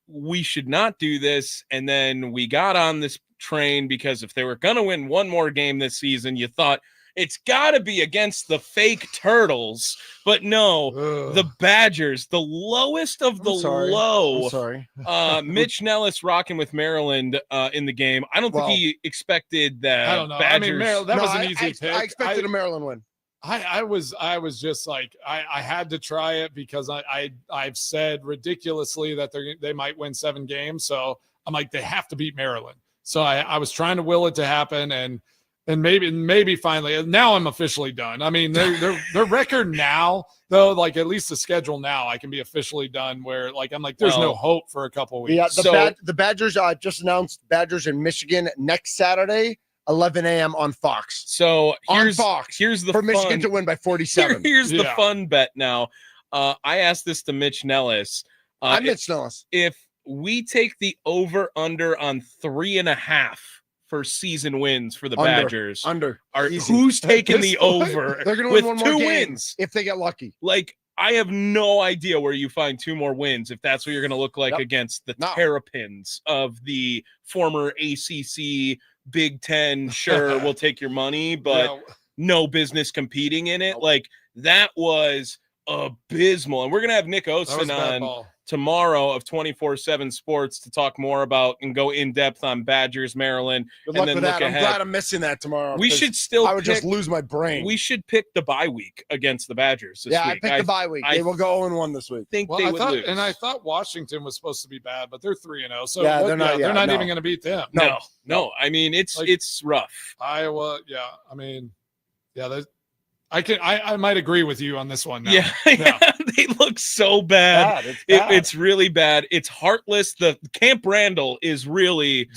we should not do this, and then we got on this train because if they were going to win one more game this season, you thought it's got to be against the fake Turtles, but no, the Badgers, the lowest of the low. I'm sorry. Mitch Nelles rocking with Maryland in the game. I don't think he expected that. I don't know. Badgers. I mean, that was an easy pick. I expected a Maryland win. I was just like I had to try it because I've said ridiculously that they might win 7 games, so I'm like they have to beat Maryland. So I was trying to will it to happen, and maybe finally now I'm officially done. I mean their record now though, like at least the schedule now I can be officially done. Where like I'm like there's no hope for a couple of weeks. Yeah, the Badgers just announced Badgers in Michigan next Saturday. 11 a.m. on Fox. So here's the for fun. Michigan to win by 47. Here's the fun bet now. I asked this to Mitch Nelles. I'm Mitch Nelles. If we take the over under on 3.5 for season wins for the Badgers, who's taking the over? They're going to win one more 2 game wins if they get lucky. Like I have no idea where you find 2 more wins if that's what you're going to look like against the Terrapins of the former ACC. Big Ten, sure, we'll take your money, but no business competing in it. Like that was abysmal. And we're gonna have Nick Osen on tomorrow of 24/7 Sports to talk more about and go in depth on Badgers, Maryland. Good luck with that. I'm glad I'm missing that tomorrow. We should still. I would just lose my brain. We should pick the bye week against the Badgers this week. I picked the bye week. They will go 0-1 this week. They would lose. And I thought Washington was supposed to be bad, but they're 3-0. So they're not even going to beat them. No. I mean, it's rough. Iowa, I mean, I might agree with you on this one now. Yeah. They look so bad. It's bad. It's really bad. It's heartless. The Camp Randall is really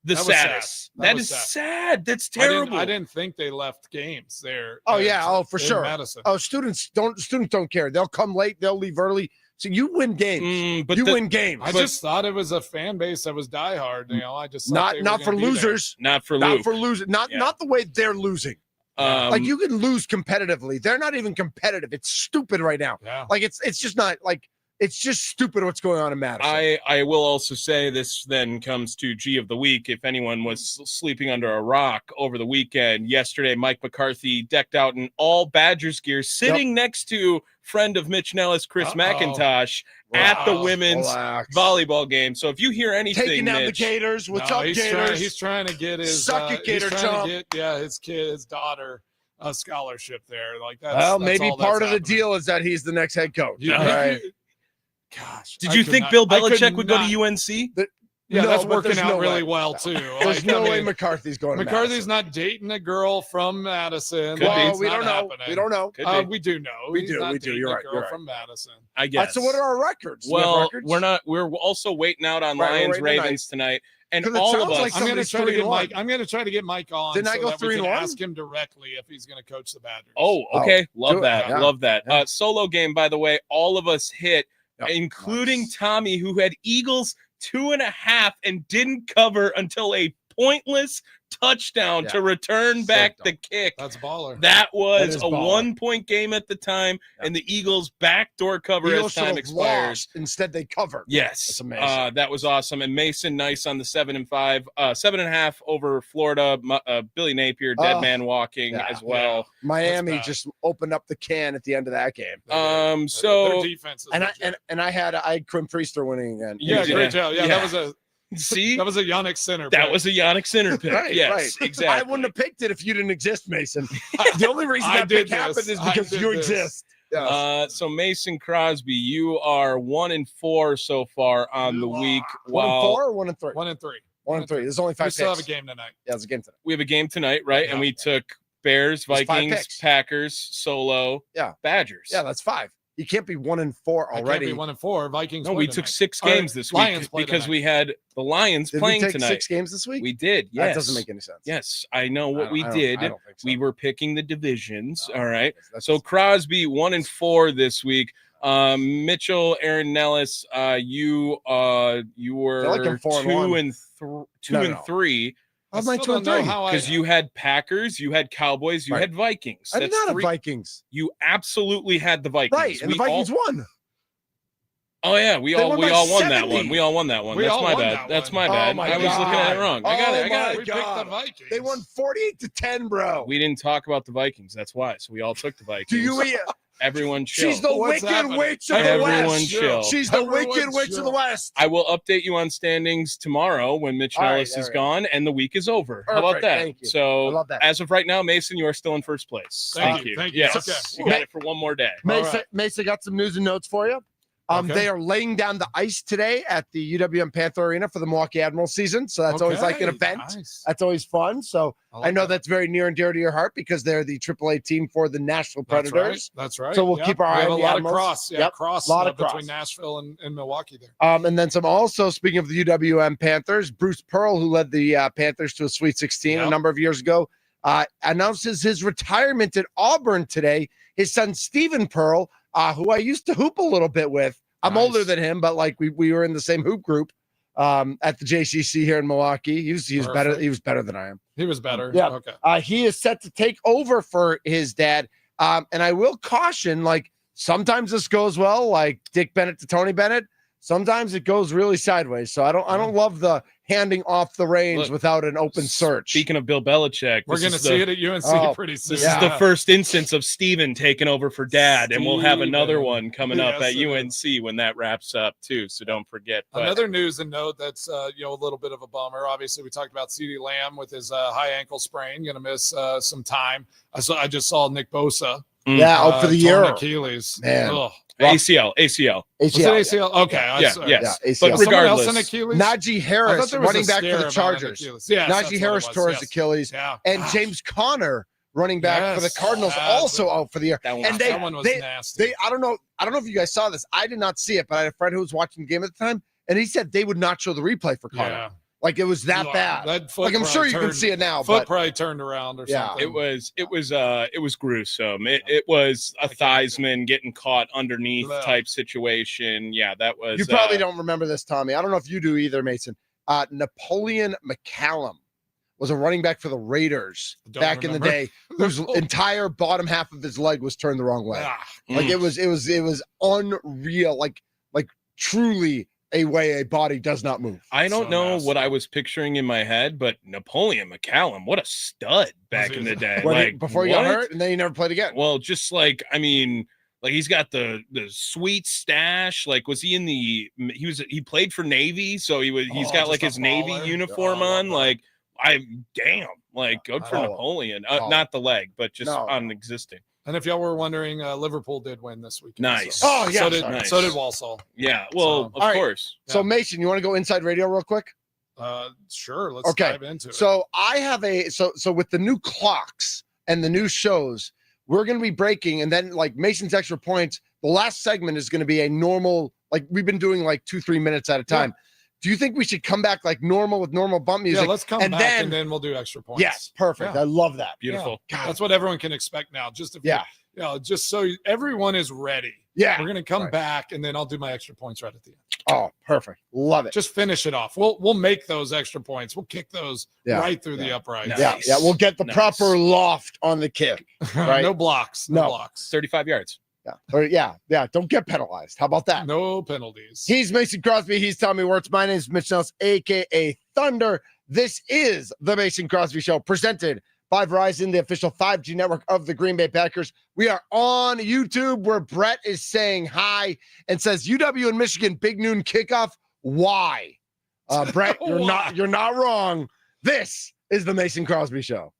the That was sad. saddest. That That was is sad. sad. That's terrible. I didn't think they left games there. Oh yeah, for in sure. Madison. Oh, students don't care. They'll come late. They'll leave early. So you win games. But you win games. I just thought it was a fan base that was diehard. I just thought not for losers. Not for Not Luke. for losing. Not the way they're losing. Like you can lose competitively. They're not even competitive. It's stupid right now. Yeah. Like it's just not like it's just stupid what's going on in Madison. I will also say this then comes to G of the week. If anyone was sleeping under a rock over the weekend, yesterday, Mike McCarthy decked out in all Badgers gear, sitting next to friend of Mitch Nelles, Chris McIntosh, at the women's volleyball game. So if you hear anything, taking down Mitch, the Gators, what's up, Gators? He's trying to get his Suck it, Gator Chump. his daughter a scholarship there. Like that's well, that's maybe all part that's of the deal is that he's the next head coach. Yeah. All right. Gosh, did you think Bill Belichick would go to UNC? Yeah, No, that's but working there's out no really way. well too. There's no way McCarthy's going to McCarthy's Madison. not dating a girl from Madison. Well, we don't know. We don't know. We do know. We He's do. not We do. dating You're a right. girl You're right. from Madison. I guess. So what are our records? Well, we're not. We're also waiting out on Right, we're Lions waiting Ravens tonight, and 'Cause it all of sounds us. like I'm going to somebody's try to get 3-1. Mike. I'm going to try to get Mike on. Didn't I so go that we can 3-1? ask him directly if he's going to coach the Badgers. Oh, okay. do Love it. that. Yeah. Love that. Yeah. Solo game, by the way, all of us hit, Yep. including Nice. Tommy, who had Eagles 2.5 and didn't cover until a pointless touchdown to return So back dumb. the kick. That's baller. That was is a baller. 1-point game at the time, Yeah. and the Eagles backdoor cover Eagles as time should have expires. lost. Instead, they covered. Yes, That's amazing. that was awesome. And Mason, nice on the 7.5 over Florida. Billy Napier, dead Oh, man walking yeah. as well. Miami That's bad. just opened up the can at the end of that game. So their defense is legit. I had Quinn Priester winning again. yeah, Yeah. great job. Yeah, Yeah. that was a Yannick Sinner. that pick. was a Yannick Sinner pick. Right, yes, right. exactly. I wouldn't have picked it if you didn't exist, Mason. The only reason I that did pick happened this. is I because did you this. exist. Yes. So Mason Crosby, you are 1-4 so far on the week. 1-4 or 1-3? 1-3. 1-3. There's only 5 We still have picks. a game tonight. Yeah, there's a game tonight. We have a game tonight, right? And Yeah. we took Bears, There's 5 Vikings, picks. Packers, Solo, Yeah. Badgers. Yeah, that's 5. You can't be 1-4 I can't already. be 1-4. Vikings. No, play we took tonight. 6 Or games this Lions week play because tonight. we had the Lions Did playing we take tonight. 6 games this week? We did. Yes. That doesn't make any sense. Yes, I know what we I don't- did. I don't think so. We were picking the divisions. No, all right. that's- So Crosby 1-4 this week. Mitchell, Aaron Nellis, you were feel like I'm 4-1. 2 and No. 3 I How's my still don't 2-3? know how because you had Packers, you had Cowboys, you Right. had Vikings. I did That's not have 3 Vikings. You absolutely had the Vikings. Right, and We the Vikings won. Oh yeah, we They all won by won that 70. one. We all won that one. We That's all my won bad. that That's one. my bad. Oh, my I was looking at it God. wrong. I got it. I Oh, got my it. We picked the God. Vikings. They won 48-10, bro. We didn't talk about the Vikings. That's why. So we all took the Vikings. Do you? Everyone chill. She's the What's wicked happening? witch of the Everyone West. chill. She's the Everyone wicked witch of the chill. West. I will update you on standings tomorrow when Mitch All right, Nellis is all right. gone and the week is over. How about Perfect, that? thank you. So I love that. as of right now, Mason, you are still in first place. Thank you, thank you. Yes, Okay. you got it for one more day. Mesa got some news and notes for you. Okay. They are laying down the ice today at the UWM Panther Arena for the Milwaukee Admiral season. So that's always like an Okay, event. nice. That's always fun. So like I know that. that's very near and dear to your heart because they're the AAA team for the Nashville That's Predators. right. That's right. So we'll Yep. keep our We eye have on a the lot Admirals. of cross. Yeah, Yep. cross Lot of between cross. Nashville and Milwaukee there. And then some also, speaking of the UWM Panthers, Bruce Pearl, who led the Panthers to a Sweet 16 a Yep. number of years ago, announces his retirement at Auburn today. His son, Stephen Pearl, who I used to hoop a little bit with. I'm Nice. older than him, but like we were in the same hoop group at the JCC here in Milwaukee. He was better. Perfect. He was better than I am. He was better. Yeah. Okay. He is set to take over for his dad. And I will caution, like sometimes this goes well, like Dick Bennett to Tony Bennett. Sometimes it goes really sideways. So I don't love the handing off the reins Look, without an open search. Speaking of Bill Belichick, We're this going to is see the- it at UNC Oh, pretty soon. This is the first instance of Steven taking over for Dad, and we'll have another Steven. one coming up Yes, at it UNC when that wraps up too. So don't forget. But Another news and note that's a little bit of a bummer. Obviously, we talked about CeeDee Lamb with his high ankle sprain, going to miss some time. I just saw Nick Bosa. out for the torn year. Achilles. Man. Ugh. ACL. Was it ACL? Okay. Yes. Yeah, ACL. Someone But else regardless, in Achilles? Najee I Harris, thought there was running a back scare for the about an Chargers. Achilles. Yes, that's Najee what Harris it was, tore his yes. Achilles. Yeah. And Gosh. James Conner, running back for the Yes. Cardinals, Yes. also out for the year. That one- And That one was nasty. I don't know if you guys saw this. I did not see it, but I had a friend who was watching the game at the time, and he said they would not show the replay for Conner. Yeah. Like it was that Yeah, bad. that foot Like I'm sure probably you can turned- see it now, Foot but probably turned around or Yeah. something. It was gruesome. It was a Theismann getting caught underneath Yeah. type situation. Yeah, that was. you probably don't remember this, Tommy. I don't know if you do either, Mason. Napoleon McCallum was a running back for the Raiders Don't back in the remember. day, whose entire bottom half of his leg was turned the wrong way. Ah, Like it was unreal. Like truly a way a body does not move. I don't So know nasty. what I was picturing in my head, but Napoleon McCallum, what a stud back he in was- the day. Before he got what? hurt, and then he never played again. Well, just like I mean, like he's got the sweet stash. Like, was he in the? He played for Navy, so he's got just like a his Navy baller. uniform Oh, I love on. that. Like, like good for Oh, Napoleon. oh. Not the leg, but just No. on existing. And if y'all were wondering, Liverpool did win this weekend. Nice. So, Oh, yeah, so did sorry. so did Walsall. Yeah. Well, So- of All right. course. So Mason, you want to go inside radio real quick? Sure, let's Okay. dive into it. So I have so with the new clocks and the new shows, we're going to be breaking, and then like Mason's extra points. The last segment is going to be a normal, like we've been doing like 2-3 minutes at a time. Do you think we should come back like normal with normal bump music? yeah, let's come and back then- and then we'll do extra points. Yes, perfect. Yeah. I love that. Beautiful. God. That's what everyone can expect now. Just if just so everyone is ready. Yeah. We're gonna come Right. back and then I'll do my extra points right at the end. Oh, perfect. Love it. Just finish it off. We'll make those extra points. We'll kick those Yeah. right through the upright. Nice. Yeah. We'll get the Nice. proper loft on the kick. Right. No blocks. No No. blocks. 35 yards. Yeah. Or yeah. Don't get penalized. How about that? No penalties. He's Mason Crosby. He's Tommy Wirtz. My name is Mitch Nelles, aka Thunder. This is the Mason Crosby Show, presented by Verizon, the official 5G network of the Green Bay Packers. We are on YouTube, where Brett is saying hi and says UW and Michigan big noon kickoff. Why? Brett, Why? you're not wrong. This is the Mason Crosby Show.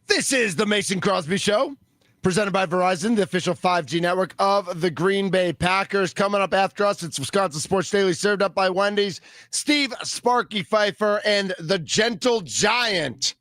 This is the Mason Crosby Show, presented by Verizon, the official 5G network of the Green Bay Packers. Coming up after us, it's Wisconsin Sports Daily, served up by Wendy's. Steve Sparky Pfeiffer and the Gentle Giant,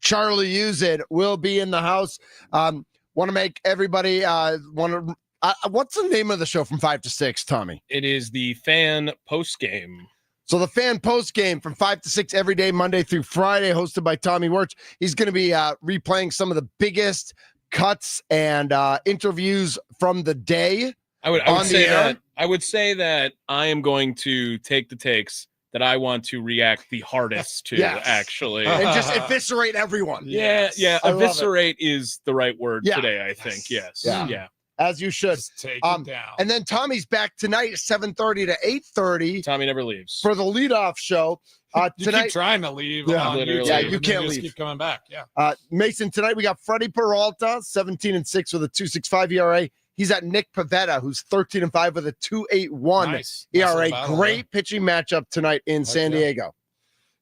Charlie Uzid, will be in the house. Want to make everybody what's the name of the show from 5 to 6, Tommy? It is the fan post game. So the fan post game from 5 to 6 every day, Monday through Friday, hosted by Tommy Wirtz. He's going to be replaying some of the biggest cuts and interviews from the day. I would say that I am going to take the takes that I want to react the hardest to, actually. And just eviscerate everyone. Yeah. Eviscerate is the right word today, I think. Yes. Yes. Yeah. As you should. Just take it down. And then Tommy's back tonight at 7:30 to 8:30. Tommy never leaves. For the leadoff show. You Tonight, keep trying to leave. Yeah, on literally. YouTube, Yeah, and you then can't just leave. Keep coming back. Yeah. Mason, tonight we got Freddie Peralta, 17-6 with a 2.65 ERA. He's at Nick Pivetta, who's 13-5 with a 2.81 Nice. ERA. Battle, Great pitching matchup tonight in San Diego.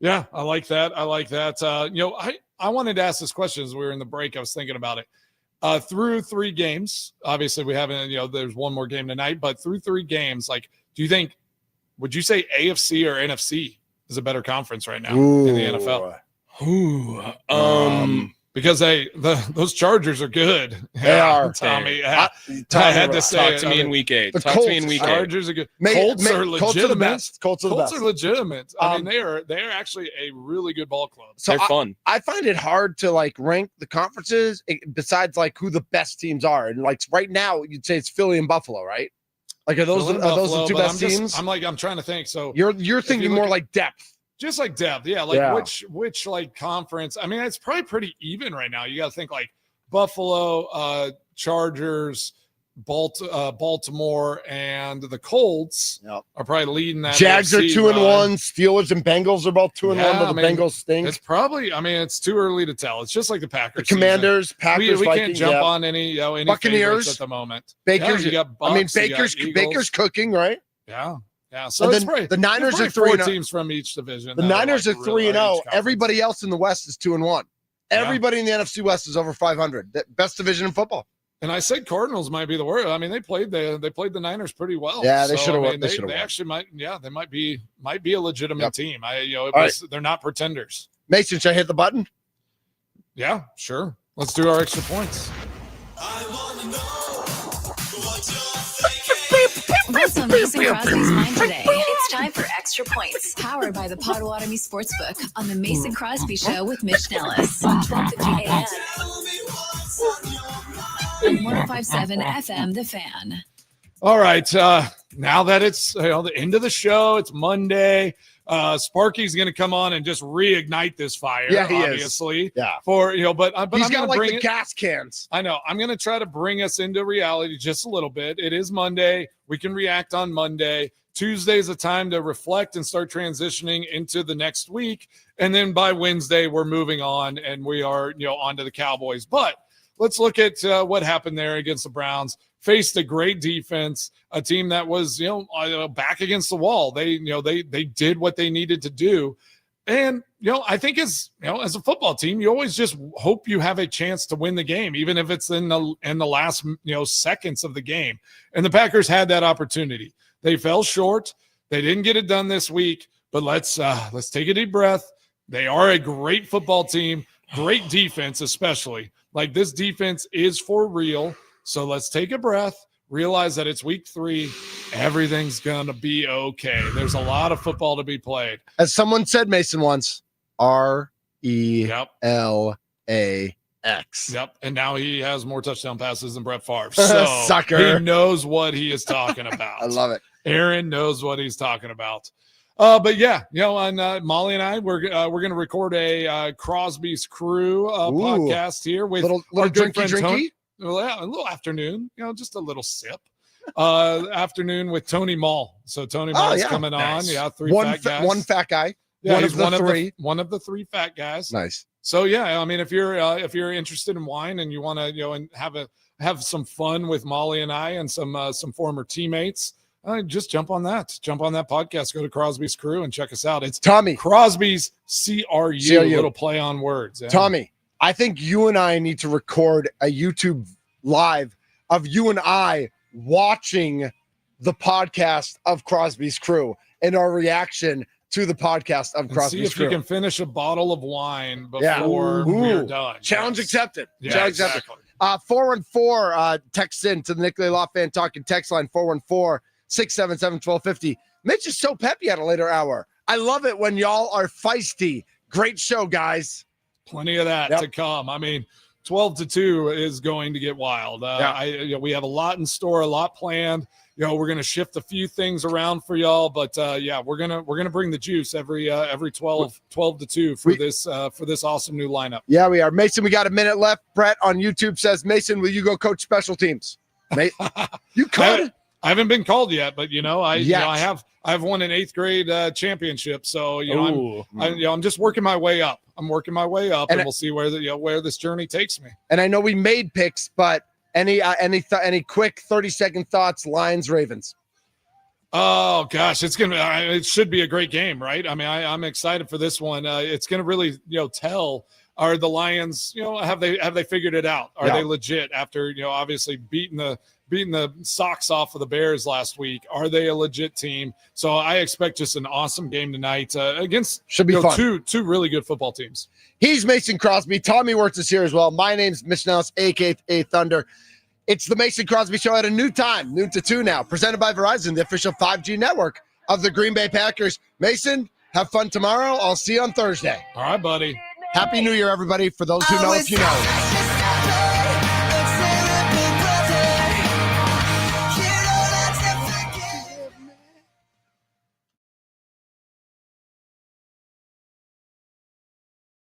Yeah, I like that. I wanted to ask this question as we were in the break. I was thinking about it. Through 3 games, obviously we haven't, there's one more game tonight, but through 3 games, would you say AFC or NFC is a better conference right now in the NFL? Because those Chargers are good. They are. Tommy. I I had to say Talk to me in week 8. The Talk to me in Colts week 8. Chargers are good. Colts are legitimate. Colts are the best. Colts are legitimate. I mean, they are actually a really good ball club. So They're fun. I find it hard to rank the conferences besides who the best teams are. And right now, you'd say it's Philly and Buffalo, right? Are those the 2 best teams? I'm trying to think. So you're thinking more like depth. Just like depth, which conference? I mean, it's probably pretty even right now. You got to think Buffalo, Chargers, Baltimore, and the Colts are probably leading that. Jags are AFC 2-1. Steelers and Bengals are both 2-1, but the Bengals stink. It's probably. I mean, it's too early to tell. It's just like the Packers. The Commanders, season. Packers, we Vikings, can't jump on any Buccaneers at the moment. Bakers. You got Bucks, Baker's cooking, right? Yeah. Yeah, so and then the Niners are 4 teams from each division. The Niners are 3-0. Everybody else in the West is 2-1. Everybody in the NFC West is over 500. The best division in football. And I said Cardinals might be the worst. I mean, they played the Niners pretty well. Yeah, they should have won. They actually might. Yeah, they might be a legitimate team. They're not pretenders. Mason, should I hit the button? Yeah, sure. Let's do our extra points. I want to know what you're What's on Mason Crosby's mind today? It's time for Extra Points, powered by the Potawatomi Sportsbook on the Mason Crosby Show with Mitch Nelles on 1250 AM and 105.7 FM, The Fan. All right. Now that it's the end of the show, it's Monday. Sparky's going to come on and just reignite this fire. Yeah, he obviously. Is. Yeah. But he's I'm got bring the gas cans. I know. I'm going to try to bring us into reality just a little bit. It is Monday. We can react on Monday. Tuesday's a time to reflect and start transitioning into the next week. And then by Wednesday, we're moving on and we are, on to the Cowboys. But let's look at what happened there against the Browns. Faced a great defense, a team that was, back against the wall. They did what they needed to do. And, I think as a football team, you always just hope you have a chance to win the game, even if it's in the last, seconds of the game. And the Packers had that opportunity. They fell short. They didn't get it done this week, but let's take a deep breath. They are a great football team, great defense, especially. This defense is for real. So let's take a breath, realize that it's week 3. Everything's going to be okay. There's a lot of football to be played. As someone said, Mason, once, RELAX. Yep. And now he has more touchdown passes than Brett Favre. So Sucker. He knows what he is talking about. I love it. Aaron knows what he's talking about. But yeah, on Molly and I, we're going to record a Crosby's Crew podcast here with little our good drinky. friend Tony. Well, yeah, a little afternoon, just a little sip. Afternoon with Tony Mall. So Tony Mall is coming on. Yeah, fat guys. One fat guy. Yeah, one of the 3. One of the 3 fat guys. Nice. So yeah, I mean, if you're interested in wine and you want to and have some fun with Molly and I and some former teammates, Just jump on that podcast. Go to Crosby's Crew and check us out. It's Tommy Crosby's CRU. Little play on words. Yeah. Tommy, I think you and I need to record a YouTube live of you and I watching the podcast of Crosby's Crew and our reaction to the podcast of Crosby's See if Crew. you can finish a bottle of wine before we're done. Challenge accepted. Yeah, Challenge exactly. accepted. 414 text in to the Nicolay Law Fan Talking text line 414-677-1250. Mitch is so peppy at a later hour. I love it when y'all are feisty. Great show, guys. Plenty of that to come. I mean, 12-2 is going to get wild. We have a lot in store, a lot planned. We're going to shift a few things around for y'all, but we're gonna bring the juice every 12-2 for this awesome new lineup. Yeah, we are. Mason, we got a minute left. Brett on YouTube says, Mason, will you go coach special teams? You could. I haven't been called yet, but I have won an 8th grade championship, so I'm just working my way up. I'm working my way up, and we'll see where this journey takes me. And I know we made picks, but any quick 30-second thoughts? Lions, Ravens. Oh gosh, it should be a great game, right? I mean, I'm excited for this one. It's gonna really tell. Are the Lions, have they figured it out? Are they legit after obviously beating the socks off of the Bears last week? Are they a legit team? So I expect just an awesome game tonight against should be fun. Two really good football teams. He's Mason Crosby. Tommy Wirtz is here as well. My name's Mitch Nelles, aka Thunder. It's the Mason Crosby Show at a new time, noon to 2 now, presented by Verizon, the official 5G network of the Green Bay Packers. Mason, have fun tomorrow. I'll see you on Thursday. All right, buddy. Happy New Year, everybody. For those who know, if you know.